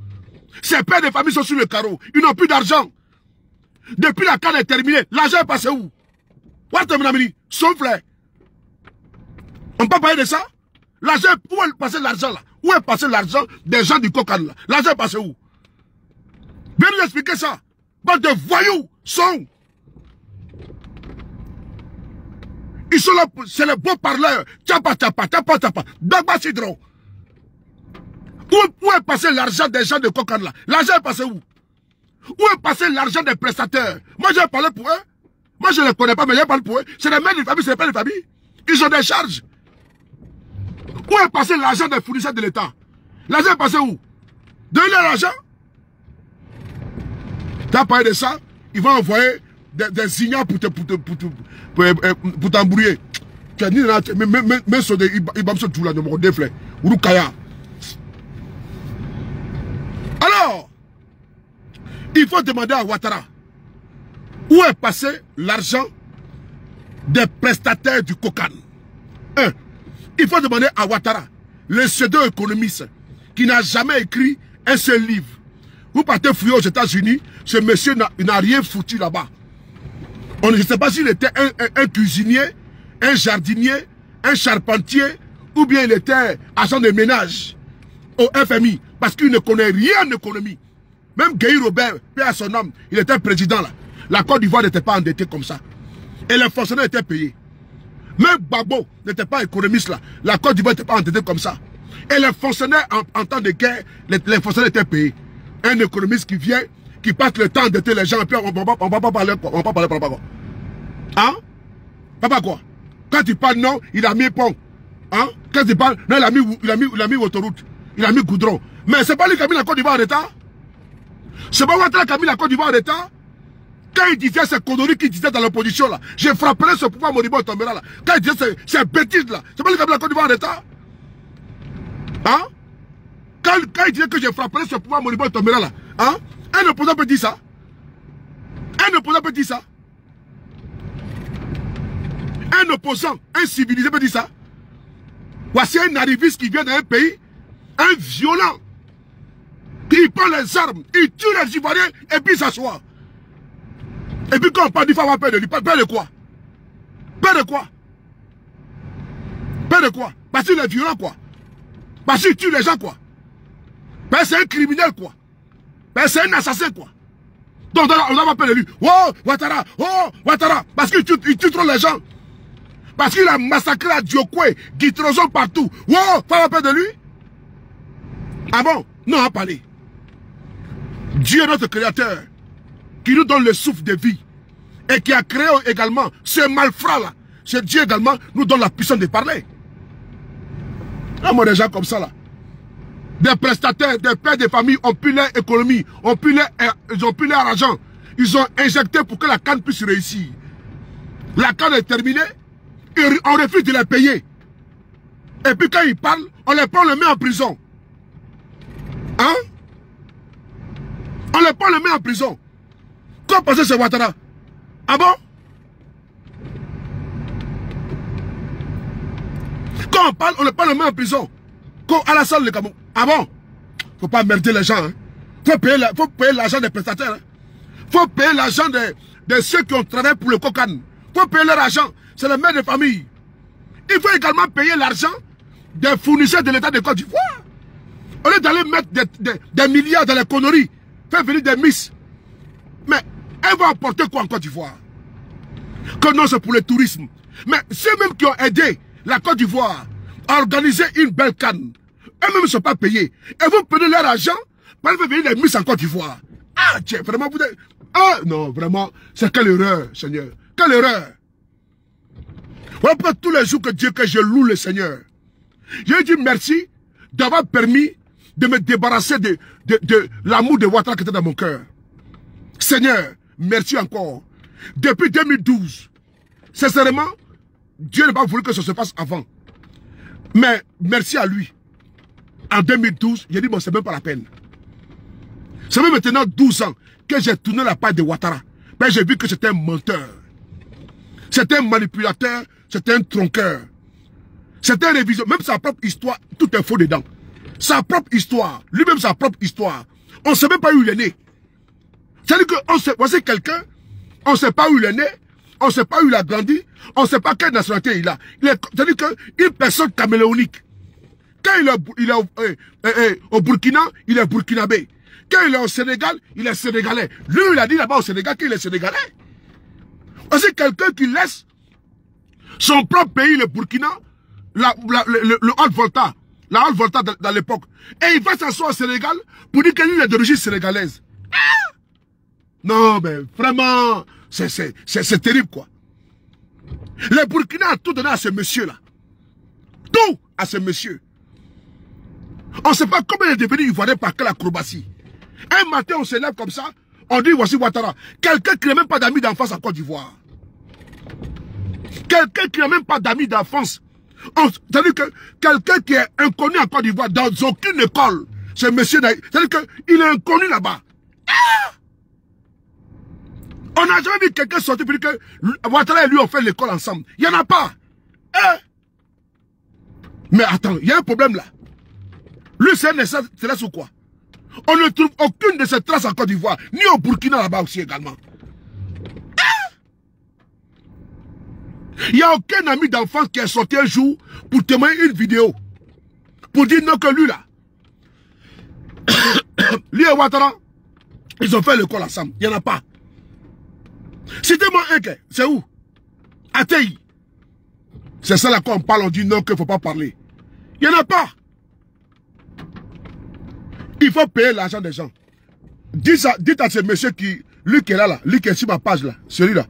S1: Ces pères de famille sont sur le carreau. Ils n'ont plus d'argent. Depuis la canne est terminée, l'argent est passé où? Son frère. On peut parler de ça? L'argent, où est passé l'argent là? Où est passé l'argent des gens du cocan là? L'argent est passé où? Viens nous expliquer ça. Bande de voyous sont. Ils sont là, c'est les beaux parleurs. Tchapa. Dagba Sidron. Où est passé l'argent des gens de Kokan là? L'argent est passé où? Où est passé l'argent des prestataires? Moi j'ai parlé pour eux. Moi je ne les connais pas, mais j'ai parlé pour eux. C'est les mères de famille, c'est les pères de famille. Ils ont des charges. Où est passé l'argent des fournisseurs de l'État? L'argent est passé où? Donnez-leur l'argent. Tu as parlé de ça? Ils vont envoyer des signaux pour t'embrouiller. Mais sur des ibamso tout là, de mon déflé. Urukaya. Alors, il faut demander à Ouattara où est passé l'argent des prestataires du cocan. Il faut demander à Ouattara, le pseudo-économiste, qui n'a jamais écrit un seul livre. Vous partez fouiller aux États-Unis, ce monsieur n'a rien foutu là-bas. Je ne sais pas s'il était un cuisinier, un jardinier, un charpentier, ou bien il était agent de ménage au FMI, parce qu'il ne connaît rien en économie. Même Guy Robert, paix à son âme, il était président là. La Côte d'Ivoire n'était pas endettée comme ça. Et les fonctionnaires étaient payés. Même Gbagbo n'était pas économiste là. La Côte d'Ivoire n'était pas endettée comme ça. Et les fonctionnaires en temps de guerre, les fonctionnaires étaient payés. Un économiste qui vient, qui passe le temps d'endetter les gens, et puis on va pas parler quoi. On va pas parler papa quoi. Hein? Papa quoi? Quand il parle non, il a mis pont. Hein? Quand il parle, non, il a mis autoroute. Il a mis goudron. Mais c'est pas lui qui a mis la Côte d'Ivoire en état. C'est pas Ouattara qui a mis la Côte d'Ivoire en état. Quand il disait ces conneries qu'il disait dans l'opposition là, je frapperai ce pouvoir moribond tombera là. Quand il disait ces bêtises là, c'est pas lui qui a mis la Côte d'Ivoire en état. Hein? Quand il disait que je frapperai ce pouvoir moribond tombera là, hein? Un opposant peut dire ça. Un opposant peut dire ça. Un opposant, un civilisé peut dire ça. Voici un arriviste qui vient d'un pays, un violent. Il prend les armes, il tue les Ivoiriens et puis il s'assoit. Et puis quand on parle, il faut avoir peur de lui. Peur de quoi? Peur de quoi? Peur de quoi? Parce qu'il est violent quoi. Parce qu'il tue les gens quoi. Parce que c'est un criminel quoi. Parce que c'est un assassin quoi. Donc on n'a pas peur de lui. Oh Ouattara. Parce qu'il tue trop les gens. Parce qu'il a massacré à Diokwe, Guitroson partout. Oh, faut avoir peur de lui? Ah bon? Non, à parler. Dieu est notre créateur, qui nous donne le souffle de vie, et qui a créé également ce malfrat là. Ce Dieu également nous donne la puissance de parler. Là, moi, des gens comme ça là, des prestataires, des pères de famille ont pu leur économie, ils ont pu leur argent. Ils ont injecté pour que la canne puisse réussir. La canne est terminée, et on refuse de les payer. Et puis quand ils parlent, on les prend, on les met en prison. Hein? On les prend, on les met en prison. Comment passer ce Ouattara? Ah bon? Quand on parle, on les prend, on les met en prison. Comme Alassane le Cameroun. Ah bon? Faut pas merder les gens. Hein? Faut payer l'argent des prestataires. Hein? Il faut payer l'argent de ceux qui ont travaillé pour le cocan. Il faut payer leur argent. C'est le maire de famille. Il faut également payer l'argent des fournisseurs de l'État de Côte d'Ivoire. Au lieu d'aller mettre des milliards dans les conneries, faire venir des miss. Mais elles vont apporter quoi en Côte d'Ivoire? Que non, c'est pour le tourisme. Mais ceux-mêmes qui ont aidé la Côte d'Ivoire à organiser une belle canne, eux-mêmes ne sont pas payés. Elles vont payer leur argent pour aller faire venir des miss en Côte d'Ivoire. Ah, tiens, vraiment, vous êtes... Ah, non, vraiment, c'est quelle erreur, Seigneur. Quelle erreur. Voilà pourquoi tous les jours que je loue le Seigneur. Je dis merci d'avoir permis de me débarrasser de l'amour de Ouattara qui était dans mon cœur. Seigneur, merci encore. Depuis 2012, sincèrement, Dieu n'a pas voulu que ça se passe avant. Mais merci à lui. En 2012, j'ai dit, bon, c'est même pas la peine. Ça fait maintenant 12 ans que j'ai tourné la page de Ouattara. Mais j'ai vu que c'était un menteur. C'était un manipulateur, c'était un tronqueur. C'était un révision. Même sa propre histoire, tout est faux dedans. Sa propre histoire, lui-même sa propre histoire. On ne sait même pas où il est né. C'est-à-dire que voici quelqu'un, on ne sait pas où il est né, on ne sait pas où il a grandi, on ne sait pas quelle nationalité il a. C'est-à-dire qu'une personne caméléonique, quand il est au Burkina, il est burkinabé. Quand il est au Sénégal, il est sénégalais. Lui, il a dit là-bas au Sénégal qu'il est sénégalais. Voici quelqu'un qui laisse son propre pays, le Burkina, le Haute-Volta, la Haute-Volta dans l'époque. Et il va s'asseoir au Sénégal pour dire qu'il est d'origine sénégalaise. Ah! Non, mais vraiment, c'est terrible, quoi. Le Burkina a tout donné à ce monsieur-là. Tout à ce monsieur. On ne sait pas comment il est devenu ivoirien par quelle acrobatie. Un matin, on se lève comme ça, on dit voici Ouattara. Quelqu'un qui n'a même pas d'amis d'enfance en Côte d'Ivoire. Quelqu'un qui n'a même pas d'amis d'enfance. C'est-à-dire que quelqu'un qui est inconnu en Côte d'Ivoire dans aucune école. Ce monsieur, c'est-à-dire qu'il est inconnu là-bas. Ah! On n'a jamais vu quelqu'un sortir pour dire que Ouattara et lui ont fait l'école ensemble. Il n'y en a pas. Eh? Mais attends, il y a un problème là. Lui, c'est un extraterrestre ou quoi? On ne trouve aucune de ces traces en Côte d'Ivoire, ni au Burkina là-bas aussi également. Il n'y a aucun ami d'enfance qui est sorti un jour pour témoigner une vidéo. Pour dire non que lui là. Lui et Ouattara, ils ont fait l'école ensemble. Il n'y en a pas. Citez-moi un, c'est où? Atei. C'est ça là qu'on parle, on dit non qu'il ne faut pas parler. Il n'y en a pas. Il faut payer l'argent des gens. Dites à ce monsieur qui, lui qui est là, lui qui est sur ma page là, celui-là.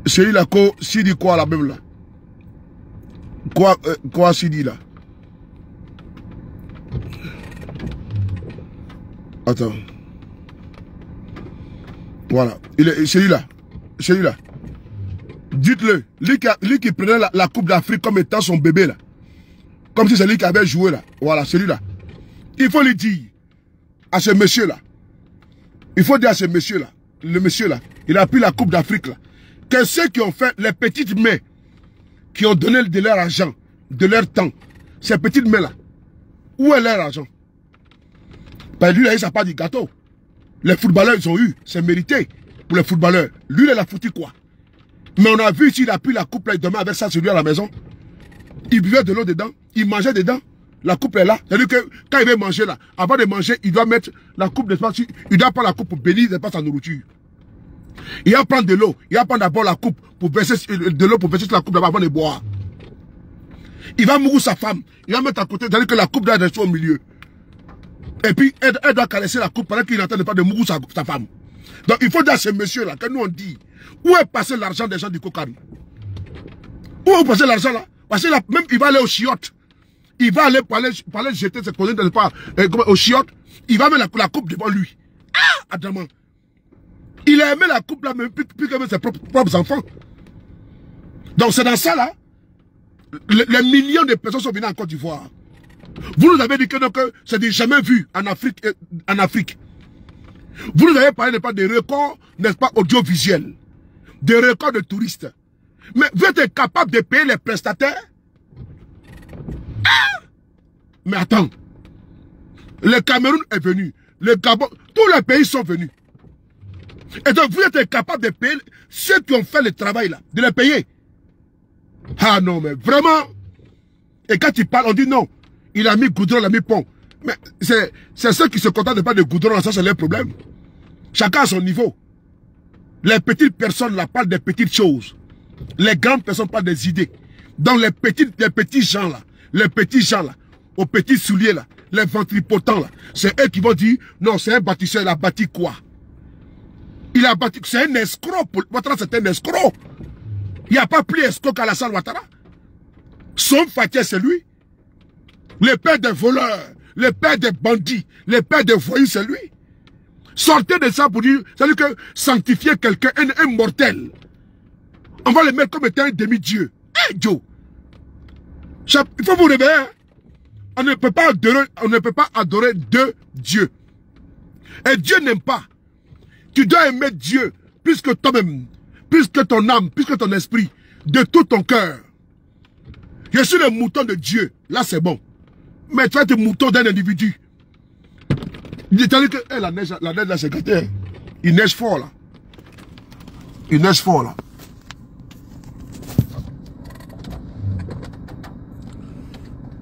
S1: Celui-là, s'il dit quoi là même là? Quoi s'il dit là? Attends. Voilà. Celui-là. Dites-le. Lui qui prenait la Coupe d'Afrique comme étant son bébé là. Comme si c'est lui qui avait joué là. Voilà, celui-là. Il faut lui dire à ce monsieur-là. Il faut dire à ce monsieur-là. Le monsieur là. Il a pris la Coupe d'Afrique là. Que ceux qui ont fait les petites mains, qui ont donné de leur argent, de leur temps, ces petites mains là, où est leur argent? Ben lui, il a eu sa part du gâteau. Les footballeurs, ils ont eu, c'est mérité pour les footballeurs. Lui, il a foutu quoi? Mais on a vu ici, il a pris la coupe là, il dormait avec ça sur lui à la maison. Il buvait de l'eau dedans, il mangeait dedans. La coupe est là. C'est-à-dire que quand il veut manger là, avant de manger, il doit mettre la coupe d'espace. Il doit prendre la coupe pour bénir sa nourriture. Il va prendre de l'eau. Il va prendre d'abord la coupe pour verser de l'eau pour verser la coupe d'abord avant de boire. Il va mourir sa femme. Il va mettre à côté. C'est-à-dire que la coupe doit rester au milieu. Et puis, elle doit caresser la coupe pendant qu'il n'entend pas de mourir sa femme. Donc, il faut dire à ce monsieur-là, que nous on dit, où est passé l'argent des gens du Cocan? Où est passé l'argent là? Parce que là, même il va aller au chiottes. Il va aller pour aller jeter ses cousins au chiottes. Il va mettre la coupe devant lui. Ah, Adama. Il a aimé la coupe là, même plus que même ses propres enfants. Donc c'est dans ça là, les millions de personnes sont venues en Côte d'Ivoire. Vous nous avez dit que c'est du jamais vu en Afrique. Vous nous avez parlé des records, n'est-ce pas, audiovisuels, des records de touristes. Mais vous êtes capable de payer les prestataires? Ah! Mais attends, le Cameroun est venu, le Gabon, tous les pays sont venus. Et donc, vous êtes incapable de payer ceux qui ont fait le travail là, de les payer. Ah non, mais vraiment. Et quand ils parlent, on dit non. Il a mis goudron, il a mis pont. Mais c'est ceux qui se contentent de pas de goudron, ça c'est leur problème. Chacun à son niveau. Les petites personnes là parlent des petites choses. Les grandes personnes parlent des idées. Donc les petits gens là, aux petits souliers là, les ventripotents là, c'est eux qui vont dire, non, c'est un bâtisseur, il a bâti quoi? Il a bâti, c'est un escroc. Ouattara, c'est un escroc. Il n'y a pas plus escroc qu'Alassane Ouattara. Son Fatih, c'est lui. Le père des voleurs, le père des bandits, le père des voyous, c'est lui. Sortez de ça pour dire, c'est-à-dire que sanctifier quelqu'un, un mortel. On va le mettre comme étant un demi-dieu. Hey, Joe. Il faut vous réveiller. Hein? On ne peut pas adorer deux dieux. Et Dieu n'aime pas. Tu dois aimer Dieu plus que toi-même, plus que ton âme, plus que ton esprit, de tout ton cœur. Je suis le mouton de Dieu. Là, c'est bon. Mais tu vas être le mouton d'un individu. C'est-à-dire que la neige là, c'est gâté. Hein? Il neige fort, là. Il neige fort, là.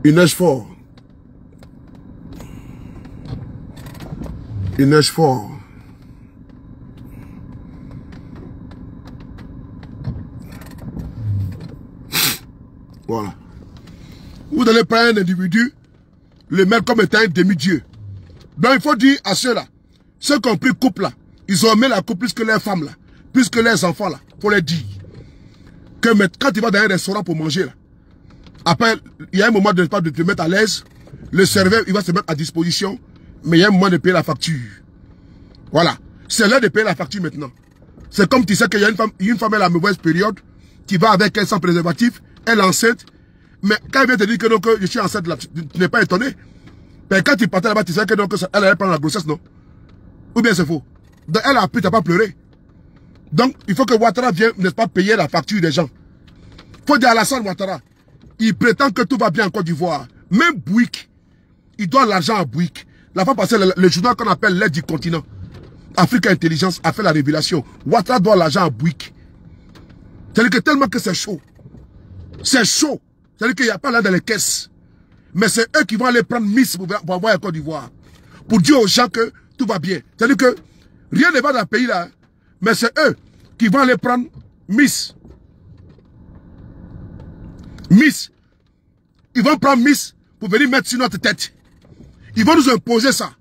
S1: Il neige fort. Il neige fort. Voilà. Vous allez prendre un individu, le mettre comme étant un demi-dieu. Donc il faut dire à ceux-là, ceux qui ont pris couple là, ils ont aimé la couple plus que leurs femmes là, plus que leurs enfants là, pour les dire. Que quand tu vas dans un restaurant pour manger là, après, il y a un moment de te mettre à l'aise, le serveur il va se mettre à disposition, mais il y a un moment de payer la facture. Voilà. C'est l'heure de payer la facture maintenant. C'est comme tu sais qu'il y a une femme à la mauvaise période, qui va avec elle sans préservatif, elle est enceinte, mais quand elle vient te dire que, donc, je suis enceinte là, tu n'es pas étonné. Mais quand tu partais là-bas, tu sais que donc, elle allait prendre la grossesse, non? Ou bien c'est faux? Donc elle a appris, tu n'as pas pleuré. Donc il faut que Ouattara vienne, n'est-ce pas, payer la facture des gens. Il faut dire à Alassane Ouattara, il prétend que tout va bien en Côte d'Ivoire. Même Bouygues, il doit l'argent à Bouygues. La fois passée, le journal qu'on appelle l'aide du continent, Afrique Intelligence, a fait la révélation. Ouattara doit l'argent à Bouygues. C'est-à-dire que tellement que c'est chaud. C'est chaud. C'est-à-dire qu'il n'y a pas là dans les caisses. Mais c'est eux qui vont aller prendre Miss pour avoir la Côte d'Ivoire. Pour dire aux gens que tout va bien. C'est-à-dire que rien ne va dans le pays là. Mais c'est eux qui vont aller prendre Miss. Miss. Ils vont prendre Miss pour venir mettre sur notre tête. Ils vont nous imposer ça.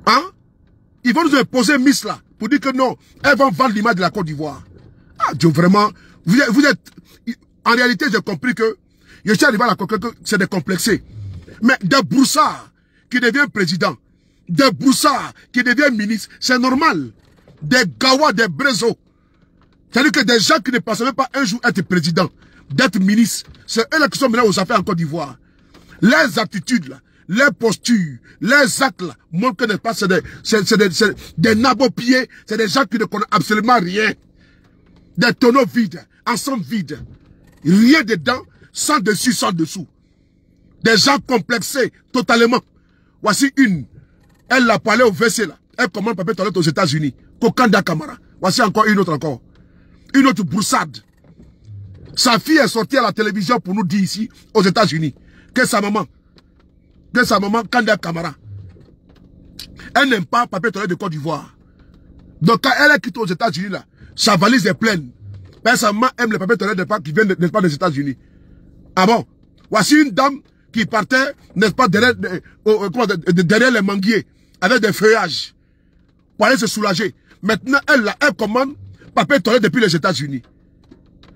S1: Hein? Ils vont nous imposer Miss là. Pour dire que non, elles vont vendre l'image de la Côte d'Ivoire. Ah Dieu, vraiment. Vous êtes... En réalité, j'ai compris que je suis arrivé à la conclusion que c'est décomplexé. Mais des broussards qui deviennent président, des broussards qui deviennent ministres, c'est normal. Des gawas, des brezos. C'est-à-dire que des gens qui ne pensent même pas un jour être président, d'être ministre, c'est eux là qui sont menés aux affaires en Côte d'Ivoire. Les attitudes là, les postures, les actes là, montrent que n'est pas, c'est des nabopiers, c'est des gens qui ne connaissent absolument rien. Des tonneaux vides, ensemble vides. Rien dedans, sans dessus, sans dessous. Des gens complexés, totalement. Voici une. Elle l'a parlé au WC là. Elle commande papier toilette aux États-Unis. Kokanda Kamara. Voici encore une autre encore. Une autre broussade. Sa fille est sortie à la télévision pour nous dire ici, aux États-Unis, que sa maman, Kanda Kamara, elle n'aime pas papier toilette de Côte d'Ivoire. Donc quand elle est quittée aux États-Unis là, sa valise est pleine. Mais sa maman aime les papiers toilettes qui viennent, n'est-ce pas, des États-Unis. Ah bon? Voici une dame qui partait, n'est-ce pas, derrière les manguiers, avec des feuillages, pour aller se soulager. Maintenant, elle commande papier toilette depuis les États-Unis.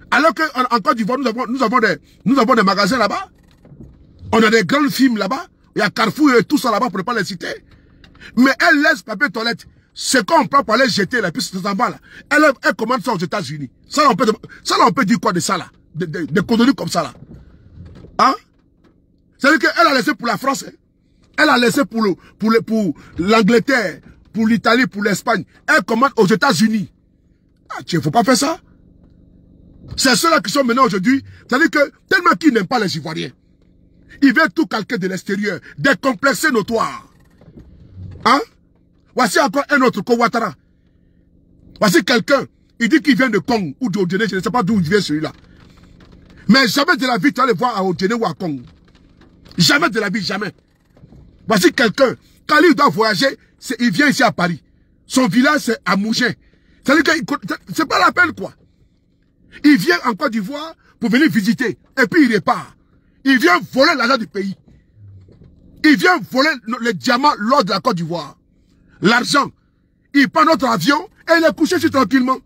S1: Alors qu'en Côte d'Ivoire, nous avons des magasins là-bas. On a des grandes firmes là-bas. Il y a Carrefour et tout ça là-bas pour ne pas les citer. Mais elle laisse papier toilette. C'est quand on prend pour aller jeter là, puis c'est en bas là. Elle commande ça aux États-Unis. Ça là, on peut dire quoi de ça là? Des contenus comme ça là. Hein? C'est-à-dire qu'elle a laissé pour la France. Hein? Elle a laissé pour l'Angleterre, pour l'Italie, pour l'Espagne. Elle commande aux États-Unis. Ah, il ne faut pas faire ça. C'est ceux-là qui sont maintenant aujourd'hui. C'est-à-dire que tellement qu'ils n'aiment pas les Ivoiriens. Ils veulent tout calquer de l'extérieur. Décomplexés notoires. Hein? Voici encore un autre Ouattara. Voici quelqu'un, il dit qu'il vient de Kong ou d'Odjene, je ne sais pas d'où il vient celui-là. Mais jamais de la vie, tu vas le voir à Odjene ou à Kong. Jamais de la vie, jamais. Voici quelqu'un, quand il doit voyager, il vient ici à Paris. Son village, c'est à Mougin. C'est-à-dire que c'est pas la peine, quoi. Il vient en Côte d'Ivoire pour venir visiter. Et puis il repart. Il vient voler l'argent du pays. Il vient voler les diamants lors de la Côte d'Ivoire. L'argent. Il prend notre avion et il est couché ici tranquillement.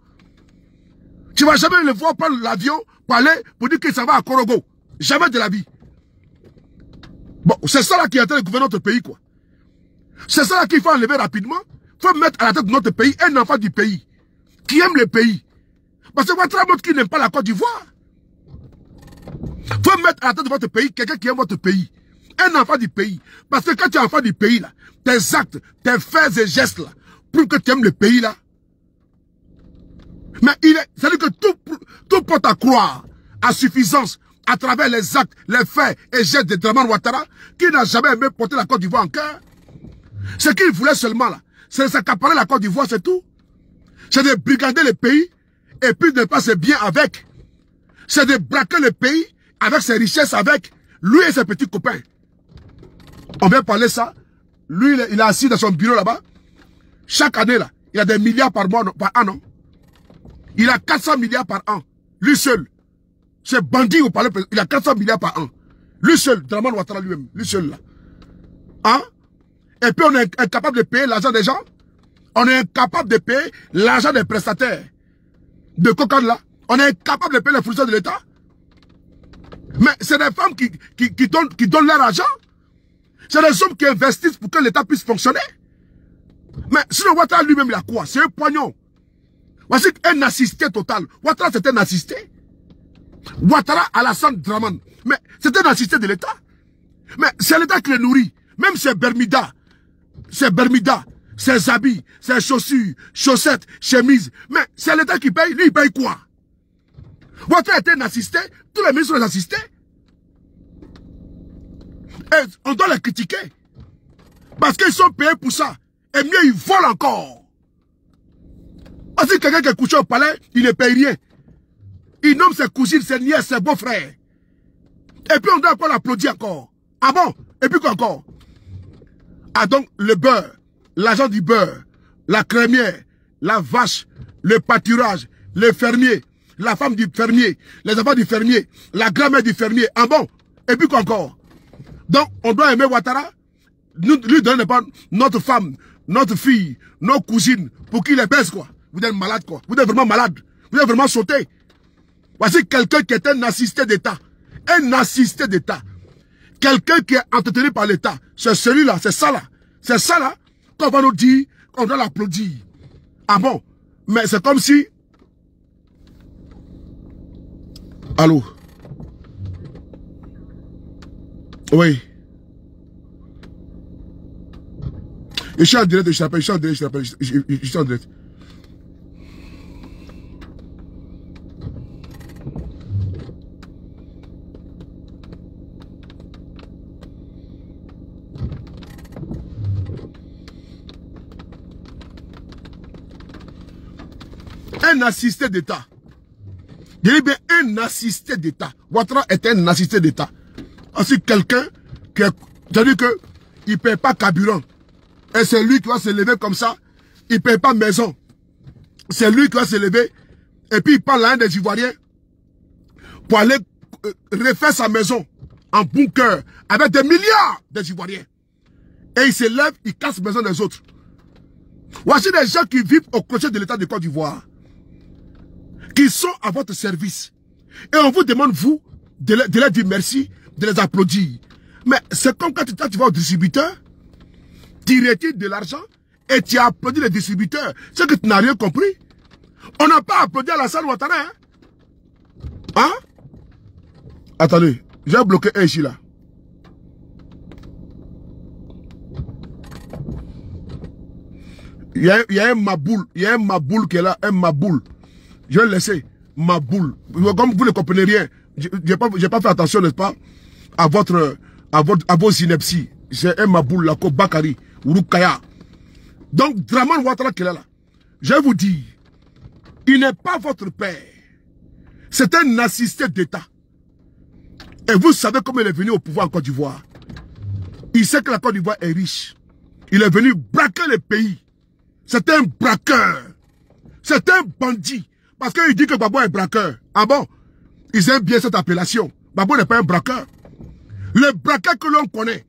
S1: Tu ne vas jamais le voir prendre l'avion pour aller pour dire qu'il s'en va à Korogo. Jamais de la vie. Bon, c'est ça là qui est en train de gouverner notre pays, quoi. C'est ça là qu'il faut enlever rapidement. Il faut mettre à la tête de notre pays un enfant du pays. Qui aime le pays. Parce que votre montre qui n'aime pas la Côte d'Ivoire. Il faut mettre à la tête de votre pays quelqu'un qui aime votre pays. Un enfant du pays. Parce que quand tu es enfant du pays, là, tes actes, tes faits et gestes, là, pour que tu aimes le pays, là. Mais c'est-à-dire que tout porte à croire à suffisance à travers les actes, les faits et gestes de Dramane Ouattara, qui n'a jamais aimé porter la Côte d'Ivoire en cœur. Ce qu'il voulait seulement, là, c'est de s'accaparer la Côte d'Ivoire, c'est tout. C'est de brigader le pays et puis de ne pas se bien avec. C'est de braquer le pays avec ses richesses, avec lui et ses petits copains. On vient parler ça. Lui, il est assis dans son bureau là-bas. Chaque année, là, il a des milliards par an, non? Il a 400 milliards par an. Lui seul. C'est bandit au palais. Il a 400 milliards par an. Lui seul. Dramane Ouattara lui-même. Lui seul, là. Hein? Et puis on est incapable de payer l'argent des gens. On est incapable de payer l'argent des prestataires. De Cocan là. On est incapable de payer les fournisseurs de l'État. Mais c'est des femmes qui donnent leur argent. C'est des hommes qui investissent pour que l'État puisse fonctionner. Mais sinon Ouattara lui-même il a quoi? C'est un poignon. Voici un assisté total. Ouattara c'est un assisté. Ouattara Alassane Dramane. Mais c'est un assisté de l'État. Mais c'est l'État qui le nourrit. Même ses Bermuda. Ses habits, ses chaussures, chaussettes, chemises. Mais c'est l'État qui paye. Lui il paye quoi? Ouattara était un assisté. Tous les ministres sont des assistés. Et on doit les critiquer. Parce qu'ils sont payés pour ça. Et mieux, ils volent encore. Parce que quelqu'un qui est couché au palais, il ne paye rien. Il nomme ses cousines, ses nièces, ses beaux-frères. Et puis on doit encore l'applaudir encore. Ah bon? Et puis quoi encore? Ah donc, le beurre, l'argent du beurre, la crémière, la vache, le pâturage, le fermier, la femme du fermier, les enfants du fermier, la grand-mère du fermier. Ah bon? Et puis quoi encore? Donc, on doit aimer Ouattara, lui donner notre femme, notre fille, nos cousines, pour qu'il les baisse, quoi. Vous êtes malade, quoi. Vous êtes vraiment malade. Vous êtes vraiment sauté. Voici quelqu'un qui est un assisté d'État. Un assisté d'État. Quelqu'un qui est entretenu par l'État. C'est celui-là, c'est ça là. C'est ça là qu'on va nous dire, qu'on doit l'applaudir. Ah bon? Mais c'est comme si... Allô? Oui. Je suis en direct, je t'appelle, je suis en direct. Un assisté d'État. Je dis bien un assisté d'État. Ouattara est un assisté d'État. Ensuite, quelqu'un qui est... C'est-à-dire qu'il ne paye pas carburant. Et c'est lui qui va se lever comme ça. Il ne paye pas maison. C'est lui qui va se lever. Et puis il parle à un des Ivoiriens pour aller refaire sa maison en bunker avec des milliards des Ivoiriens. Et il se lève, il casse la maison des autres. Voici des gens qui vivent au crochet de l'État de Côte d'Ivoire. Qui sont à votre service. Et on vous demande, vous, de leur dire merci, de les applaudir. Mais c'est comme quand tu vas au distributeur, tu retires de l'argent et tu applaudis le distributeur. C'est que tu n'as rien compris. On n'a pas applaudi Alassane Ouattara. Hein? Hein? Attendez, j'ai bloqué un ici là. Il y a un maboule. Il y a un maboule qui est là, un maboule. Je vais le laisser. Maboule. Comme vous ne comprenez rien, je n'ai pas fait attention, n'est-ce pas, à vos inepties. C'est un maboule, la Bakari, Urukaya. Donc, Dramane Ouattara qui est là. Je vais vous dire, Il n'est pas votre père. C'est un assisté d'État. Et vous savez comment il est venu au pouvoir en Côte d'Ivoire. Il sait que la Côte d'Ivoire est riche. Il est venu braquer le pays. C'est un braqueur. C'est un bandit. Parce qu'il dit que Gbagbo est braqueur. Ah bon? Ils aiment bien cette appellation. Gbagbo n'est pas un braqueur. Le braqueur que l'on connaît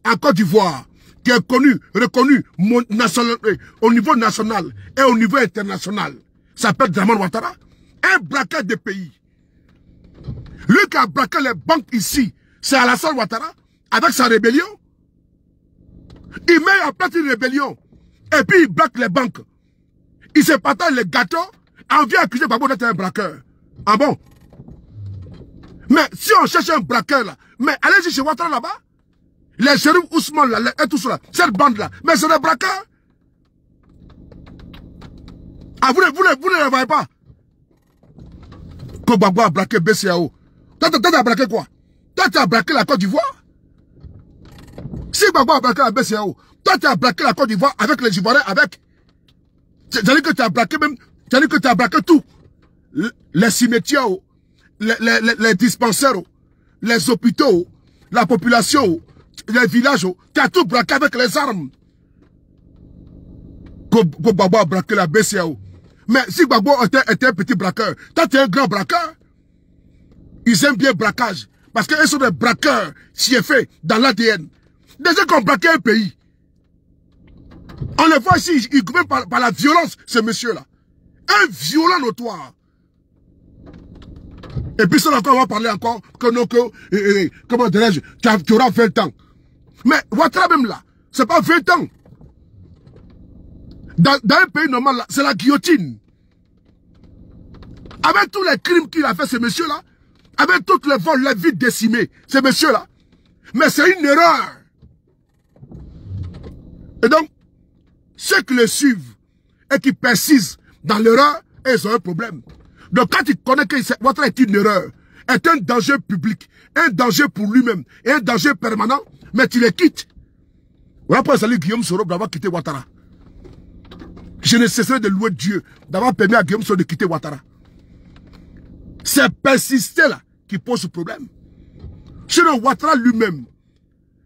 S1: en Côte d'Ivoire, qui est connu, reconnu au niveau national et au niveau international, s'appelle Dramane Ouattara. Un braqueur de pays. Lui qui a braqué les banques ici, c'est Alassane Ouattara, avec sa rébellion. Il met en place une rébellion. Et puis il braque les banques. Il se partage les gâteaux. On vient accuser Gbagbo d'être un braqueur. Ah bon? Mais si on cherche un braqueur là, mais allez-y chez Ouattara là-bas. Les shérifs Ousmane là, et tout cela, cette bande là, mais c'est des braqueurs. Ah, vous ne les voyez pas? Que Gbagbo a braqué BCAO. Toi, tu as braqué quoi? Toi, tu as braqué la Côte d'Ivoire? Si Gbagbo a braqué la BCAO, toi, tu as braqué la Côte d'Ivoire avec les Ivoiriens, avec. C'est-à-dire que tu as braqué même, c'est-à-dire que tu as braqué tout. Les cimetières, les dispensaires, les hôpitaux, la population, les villages, tu as tout braqué avec les armes. Que Gbagbo a braqué la BCAO. Mais si Gbagbo était un petit braqueur, toi tu es un grand braqueur. Ils aiment bien le braquage. Parce qu'ils sont des braqueurs faits dans l'ADN. Déjà qu'on braquait un pays. On les voit ici, ils gouvernent par la violence, ce monsieur-là. Un violent notoire. Et puis ça encore, on va parler encore que non, que, comment dirais-je, tu auras 20 ans. Mais Ouattara même là, c'est pas 20 ans. Dans un pays normal, c'est la guillotine. Avec tous les crimes qu'il a fait, ce monsieur-là, avec toutes les vols, les vies décimées, ce monsieur-là. Mais c'est une erreur. Et donc, ceux qui le suivent et qui persistent dans l'erreur, ils ont un problème. Donc quand tu connais que Ouattara est une erreur, est un danger public, un danger pour lui-même, et un danger permanent, mais tu les quittes. Voilà pourquoi salut Guillaume Soro d'avoir quitté Ouattara. Je ne cesserai de louer Dieu d'avoir permis à Guillaume Soro de quitter Ouattara. C'est persister là qui pose ce problème. Sinon Ouattara lui-même,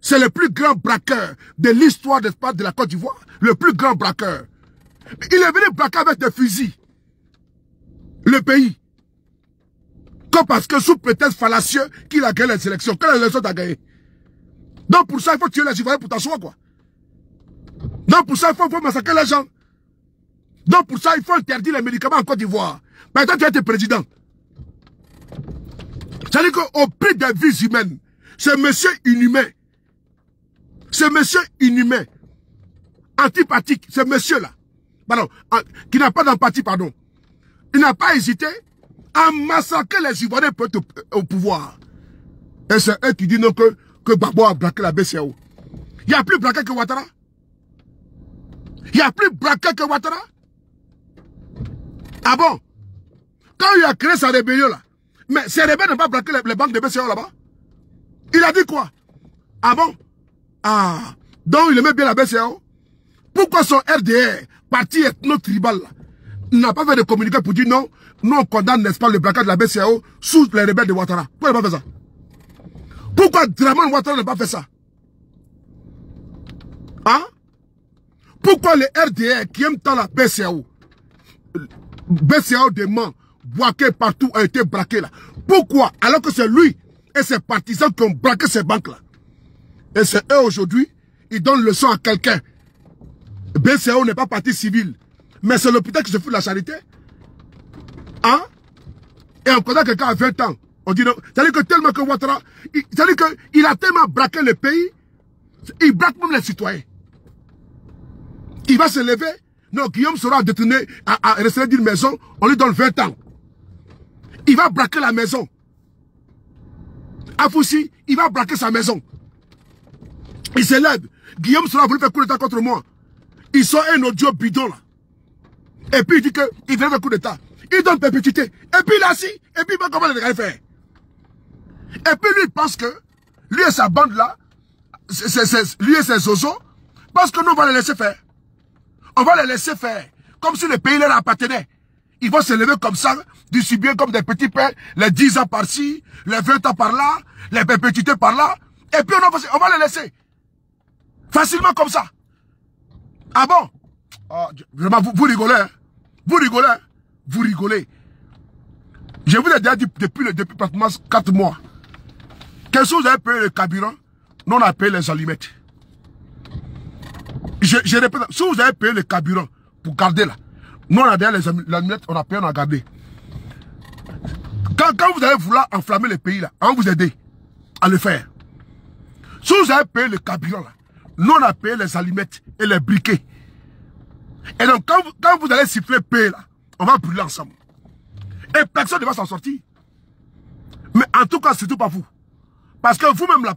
S1: c'est le plus grand braqueur de l'histoire de la Côte d'Ivoire. Le plus grand braqueur. Il est venu braquer avec des fusils. Le pays. Comme parce que sous prétexte fallacieux qu'il a gagné les élections. Quelle élection t'as gagné? Donc pour ça, il faut tuer les Ivoiriens pour t'asseoir quoi. Donc pour ça, il faut massacrer les gens. Donc pour ça, il faut interdire les médicaments en Côte d'Ivoire. Maintenant, tu es président. C'est-à-dire qu'au prix des vies humaines, ce monsieur inhumain, ce monsieur inhumain, antipathique, ce monsieur-là, pardon, qui n'a pas d'empathie, pardon, il n'a pas hésité à massacrer les Ivoiriens pour être au pouvoir. Et c'est eux qui disent non que Gbagbo a braqué la BCAO. Il n'y a plus braqué que Ouattara. Il n'y a plus braqué que Ouattara. Ah bon? Quand il a créé sa rébellion là, mais ces rebelles n'ont pas braqué les banques de BCAO là-bas. Il a dit quoi? Ah bon? Ah, donc il aimait bien la BCAO. Pourquoi son RDR, parti ethno-tribal là, n'a pas fait de communiqué pour dire non, nous on condamne, n'est-ce pas, le braquage de la BCAO sous les rebelles de Ouattara? Pourquoi il n'a pas fait ça? Pourquoi Dramane Ouattara n'a pas fait ça? Hein? Pourquoi les RDR qui aiment tant la BCAO de Mans, Bouaké partout a été braqué là? Pourquoi? Alors que c'est lui et ses partisans qui ont braqué ces banques là. Et c'est eux aujourd'hui, ils donnent leçon à quelqu'un. BCAO n'est pas parti civil. Mais c'est l'hôpital qui se fout de la charité. Hein? Et on condamne quelqu'un à 20 ans. On dit non. C'est-à-dire que tellement que Ouattara, c'est-à-dire qu'il a tellement braqué le pays, il braque même les citoyens. Il va se lever. Non, Guillaume sera détourné à rester d'une maison, on lui donne 20 ans. Il va braquer la maison. À Foussi, il va braquer sa maison. Il se lève. Guillaume sera voulu faire coup d'état contre moi. Il sort un audio bidon là. Et puis il dit qu'il vient faire coup d'état. Il donne perpétuité. Et puis il est assis. Et puis il va comment le faire. Et puis lui il pense que lui et sa bande là, lui et ses zozos, parce que nous on va les laisser faire. On va les laisser faire. Comme si le pays leur appartenait. Ils vont se lever comme ça, distribuer comme des petits pains, les 10 ans par-ci, les 20 ans par-là, les perpétuités par-là. Et puis on va les laisser. Facilement comme ça. Ah bon? Oh, vraiment, vous rigolez, hein? Vous rigolez, hein? Vous rigolez. Je vous ai déjà dit depuis pratiquement 4 mois. Qu'est-ce que vous avez payé le carburant? Nous, on a payé les allumettes. Je répète, si vous avez payé le carburant pour garder là, nous, on a déjà les allumettes, on a payé, on a gardé. Quand vous allez vouloir enflammer le pays là, on va vous aider à le faire. Si vous avez payé le carburant là, nous, on a payé les allumettes et les briquets. Et donc, quand vous allez siffler paix là, on va brûler ensemble. Et personne ne va s'en sortir. Mais en tout cas, surtout pas vous. Parce que vous-même là,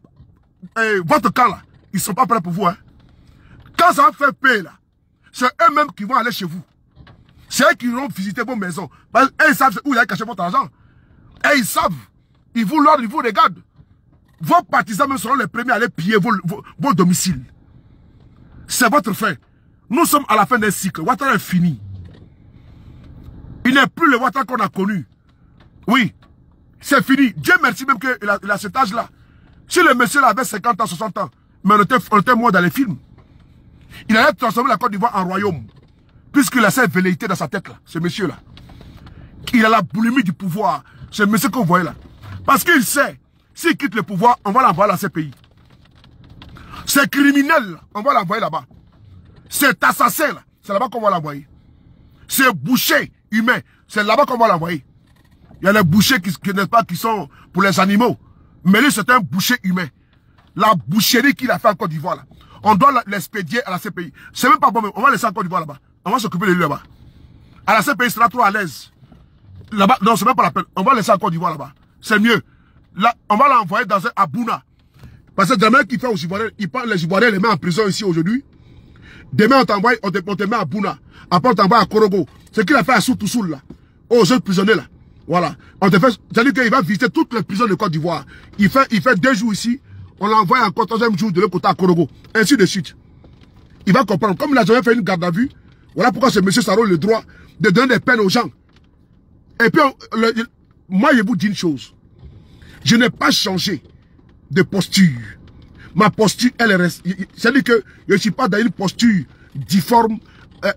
S1: votre camp là, ils ne sont pas prêts pour vous. Hein. Quand ça va faire paix là, c'est eux-mêmes qui vont aller chez vous. C'est eux qui vont visiter vos maisons. Parce qu'ils savent où ils ont caché votre argent. Et ils savent. Ils vous l'ordent, ils vous regardent. Vos partisans même seront les premiers à aller piller vos domiciles. C'est votre fin. Nous sommes à la fin d'un cycle. Ouattara est fini. Il n'est plus le Ouattara qu'on a connu. Oui. C'est fini. Dieu merci même qu'il a cet âge-là. Si le monsieur là avait 50 ans, 60 ans, mais on était moins dans les films. Il allait transformer la Côte d'Ivoire en royaume. Puisqu'il a cette velléité dans sa tête là, ce monsieur-là. Il a la boulimie du pouvoir. Ce monsieur que vous voyez là. Parce qu'il sait, s'il quitte le pouvoir, on va l'envoyer dans ces pays. C'est criminel, on va l'envoyer là-bas. C'est assassin, là, c'est là-bas qu'on va l'envoyer. C'est boucher humain, c'est là-bas qu'on va l'envoyer. Il y a les bouchers qui sont pour les animaux. Mais lui, c'est un boucher humain. La boucherie qu'il a fait en Côte d'Ivoire, là, on doit l'expédier à la CPI. C'est même pas bon, mais on va laisser en Côte d'Ivoire là-bas. On va s'occuper de lui là-bas. À la CPI, il sera trop à l'aise. Là-bas, non, c'est même pas la peine. On va laisser en Côte d'Ivoire là-bas. C'est mieux. Là, on va l'envoyer dans un Abouna. Parce que demain, qu'il fait aux Ivoiriens, il parle les Ivoiriens, les met en prison ici aujourd'hui. Demain, on t'envoie, on te met à Bouna. Après, on t'envoie à Korogo. Ce qu'il a fait à Soutousoul, là. Aux autres prisonniers, là. Voilà. On te fait, c'est-à-dire qu'il va visiter toutes les prisons de Côte d'Ivoire. Il fait 2 jours ici. On l'envoie encore 3e jour de l'autre côté à Korogo. Ainsi de suite. Il va comprendre. Comme il a jamais fait une garde à vue, voilà pourquoi ce monsieur Saro a le droit de donner des peines aux gens. Et puis, moi, je vous dis une chose. Je n'ai pas changé de posture. Ma posture, elle reste. C'est-à-dire que je ne suis pas dans une posture difforme.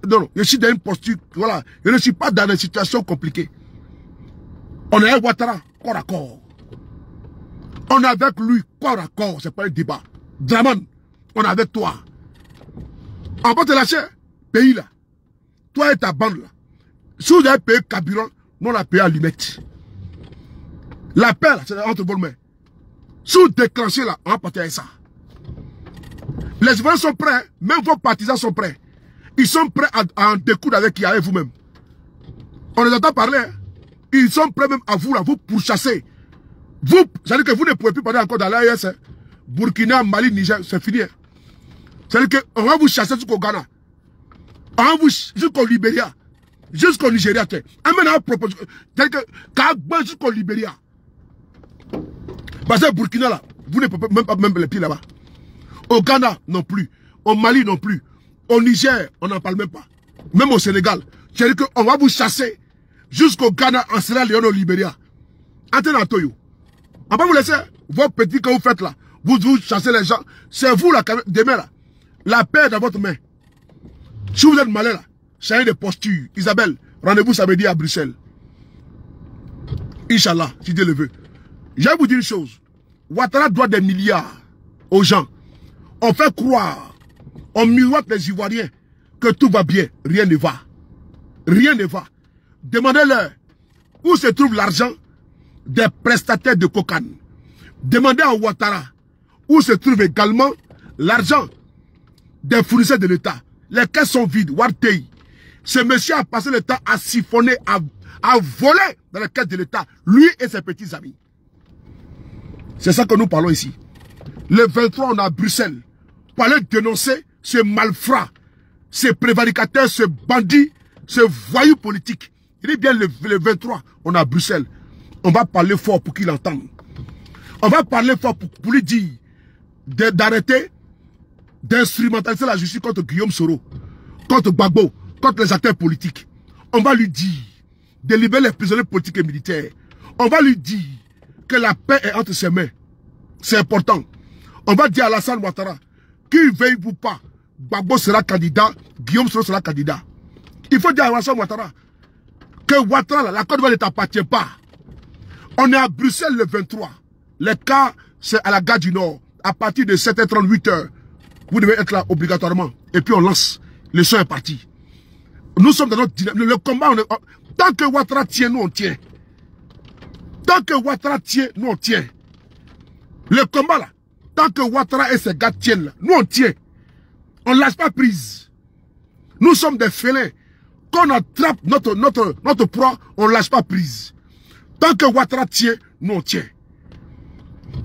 S1: Non, je suis dans une posture. Voilà. Je ne suis pas dans une situation compliquée. On est avec Ouattara, corps à corps. On est avec lui, corps à corps. C'est pas un débat. Draman, on est avec toi. On va te lâcher, pays là. Toi et ta bande là. Si vous avez payé carburant, nous on a payé allumette. La paix là, c'est entre vos mains. Si vous déclenchez là, on va partir avec ça. Les Ivoiriens sont prêts, même vos partisans sont prêts. Ils sont prêts à en découdre avec qui, avec vous-même. On les entend parler. Hein? Ils sont prêts même à vous, là, vous pourchasser. Vous, c'est-à-dire que vous ne pouvez plus parler encore dans l'AES. Hein? Burkina, Mali, Niger, c'est fini. Hein? C'est-à-dire qu'on va vous chasser jusqu'au Ghana. On va vous jusqu'au Libéria. Jusqu'au Nigeria. Amène propos. C'est-à-dire que jusqu'au Libéria. Parce que Burkina, là, vous ne pouvez même pas mettre les pieds là-bas. Au Ghana, non plus. Au Mali, non plus. Au Niger, on n'en parle même pas. Même au Sénégal. C'est-à-dire qu'on va vous chasser jusqu'au Ghana, en Sierra Leone, au Libéria. Entrez dans Toyo. On va vous laisser vos petits que vous faites là. Vous chassez les gens. C'est vous là, demain là. La paix est dans votre main. Si vous êtes malin là, changez de posture. Isabelle, rendez-vous samedi à Bruxelles. Inch'Allah, si Dieu le veut. Je vais vous dire une chose. Ouattara doit des milliards aux gens. On fait croire, on miroite les Ivoiriens que tout va bien. Rien ne va. Rien ne va. Demandez-leur où se trouve l'argent des prestataires de cocaïne. Demandez à Ouattara où se trouve également l'argent des fournisseurs de l'État. Les caisses sont vides. Wartei. Ce monsieur a passé le temps à siphonner, à voler dans les caisses de l'État. Lui et ses petits amis. C'est ça que nous parlons ici. Le 23, on est à Bruxelles. Pour aller dénoncer ce malfrat, ce prévaricateur, ce bandit, ce voyou politique. Il est bien le 23, on est à Bruxelles. On va parler fort pour qu'il entende. On va parler fort pour lui dire d'arrêter d'instrumentaliser la justice contre Guillaume Soro, contre Gbagbo, contre les acteurs politiques. On va lui dire de libérer les prisonniers politiques et militaires. On va lui dire que la paix est entre ses mains. C'est important. On va dire à Alassane Ouattara, qu'il veuille ou pas, Gbagbo sera candidat, Guillaume Soro sera candidat. Il faut dire à Alassane Ouattara que Ouattara, la Côte d'Ivoire ne t'appartient pas. On est à Bruxelles le 23. Le cas, c'est à la gare du Nord. À partir de 7h30, 8h, vous devez être là obligatoirement. Et puis on lance. Le son est parti. Nous sommes dans notre dynamique. Le combat, tant que Ouattara tient, nous on tient. Tant que Ouattara tient, nous on tient. Le combat là, tant que Ouattara et ses gars tiennent là, nous on tient. On ne lâche pas prise. Nous sommes des félins. Quand on attrape notre proie, on ne lâche pas prise. Tant que Ouattara tient, nous on tient.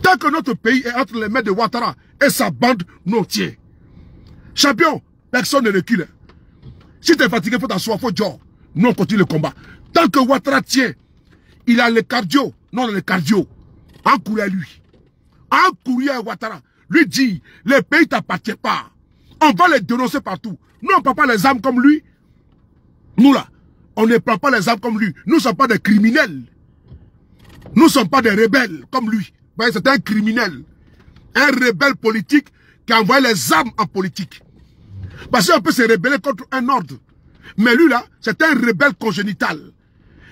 S1: Tant que notre pays est entre les mains de Ouattara et sa bande, nous on tient. Champion, personne ne recule. Si tu es fatigué, il faut t'asseoir, il faut dire. Nous on continue le combat. Tant que Ouattara tient, il a le cardio. Non, le cardio. En courrier à lui. En courrier à Ouattara. Lui dit, le pays ne t'appartient pas. On va les dénoncer partout. Nous, on ne prend pas les armes comme lui. Nous là, on ne prend pas les armes comme lui. Nous ne sommes pas des criminels. Nous ne sommes pas des rebelles comme lui. C'est un criminel. Un rebelle politique qui a envoyé les armes en politique. Parce qu'on peut se rebeller contre un ordre. Mais lui là, c'est un rebelle congénital.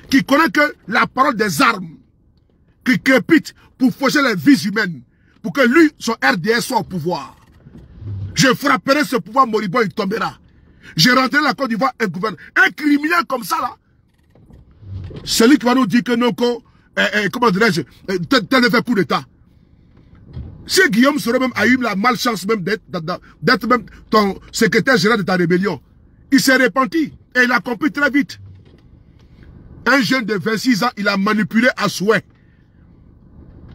S1: Qui connaît que la parole des armes. Qui crépite pour faucher les vies humaines. Pour que lui, son RDS soit au pouvoir. Je frapperai ce pouvoir moribond, il tombera. Je rentrerai la Côte d'Ivoire, un gouverneur. Un criminel comme ça là. Celui qui va nous dire que non, comment dirais-je, tel fait coup d'état. Si Guillaume Soro même a eu la malchance même d'être même ton secrétaire général de ta rébellion, il s'est repenti et il a compris très vite. Un jeune de 26 ans, il a manipulé à souhait.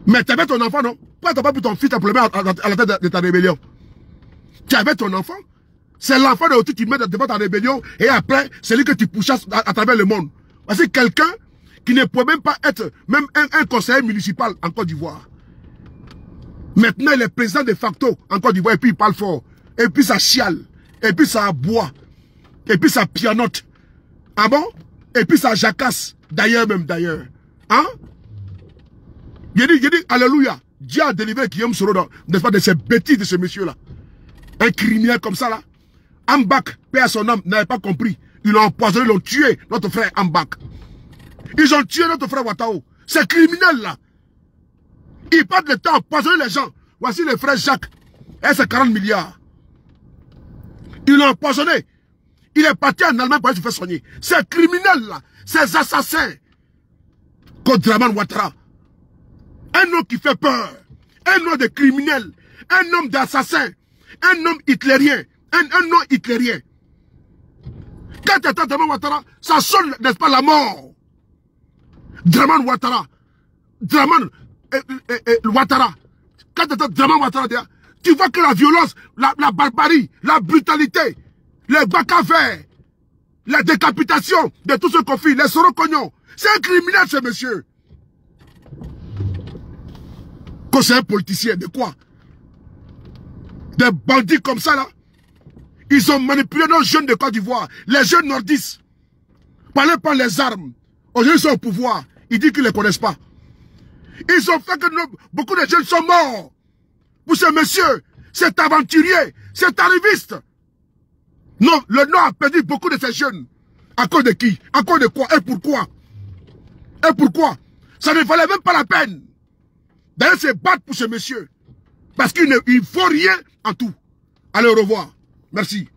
S1: Mais tu avais ton enfant, non? Pourquoi tu n'as pas pris ton fils à la tête de ta rébellion? Tu avais ton enfant? C'est l'enfant de qui tu mets devant ta rébellion et après, c'est lui que tu poussas à travers le monde. Parce que quelqu'un qui ne peut même pas être même un conseiller municipal en Côte d'Ivoire. Maintenant, il est président de facto en Côte d'Ivoire et puis il parle fort. Et puis ça chiale. Et puis ça aboie. Et puis ça pianote. Ah bon? Et puis ça jacasse. D'ailleurs même, d'ailleurs. Hein? Il dit, alléluia. Dieu a délivré Guillaume Soro, n'est-ce pas, de ces bêtises de ce monsieur-là. Un criminel comme ça, là. Ambak, paix à son âme, n'avait pas compris. Ils l'ont empoisonné, ils l'ont tué, notre frère Ambak. Ils ont tué notre frère Ouattao. Ces criminels-là. Ils passent le temps à empoisonner les gens. Voici le frère Jacques. Et c'est 40 milliards. Ils l'ont empoisonné. Il est parti en Allemagne pour aller se faire soigner. Ces criminels-là, ces assassins. Contre Dramane Ouattara. Un homme qui fait peur. Un homme de criminel. Un homme d'assassin. Un homme hitlérien. Un homme hitlérien. Quand tu entends Dramane Ouattara, ça sonne, n'est-ce pas, la mort. Dramane Ouattara. Dramane Ouattara. Quand tu entends Dramane Ouattara, tu vois que la violence, la barbarie, la brutalité, les bacavers, la décapitation de tous ceux qu'on fait, les sorocognons, c'est un criminel ce monsieur. Quand c'est un politicien, de quoi? Des bandits comme ça là. Ils ont manipulé nos jeunes de Côte d'Ivoire, les jeunes nordistes. Parlez par les armes. Aujourd'hui ils sont au pouvoir. Ils disent qu'ils ne les connaissent pas. Ils ont fait que beaucoup de jeunes sont morts. Pour ce monsieur, cet aventurier, cet arriviste. Non, le Nord a perdu beaucoup de ces jeunes. À cause de qui? À cause de quoi? Et pourquoi? Et pourquoi? Ça ne valait même pas la peine d'aller se battre pour ce monsieur. Parce qu'il ne faut rien en tout. Allez, au revoir. Merci.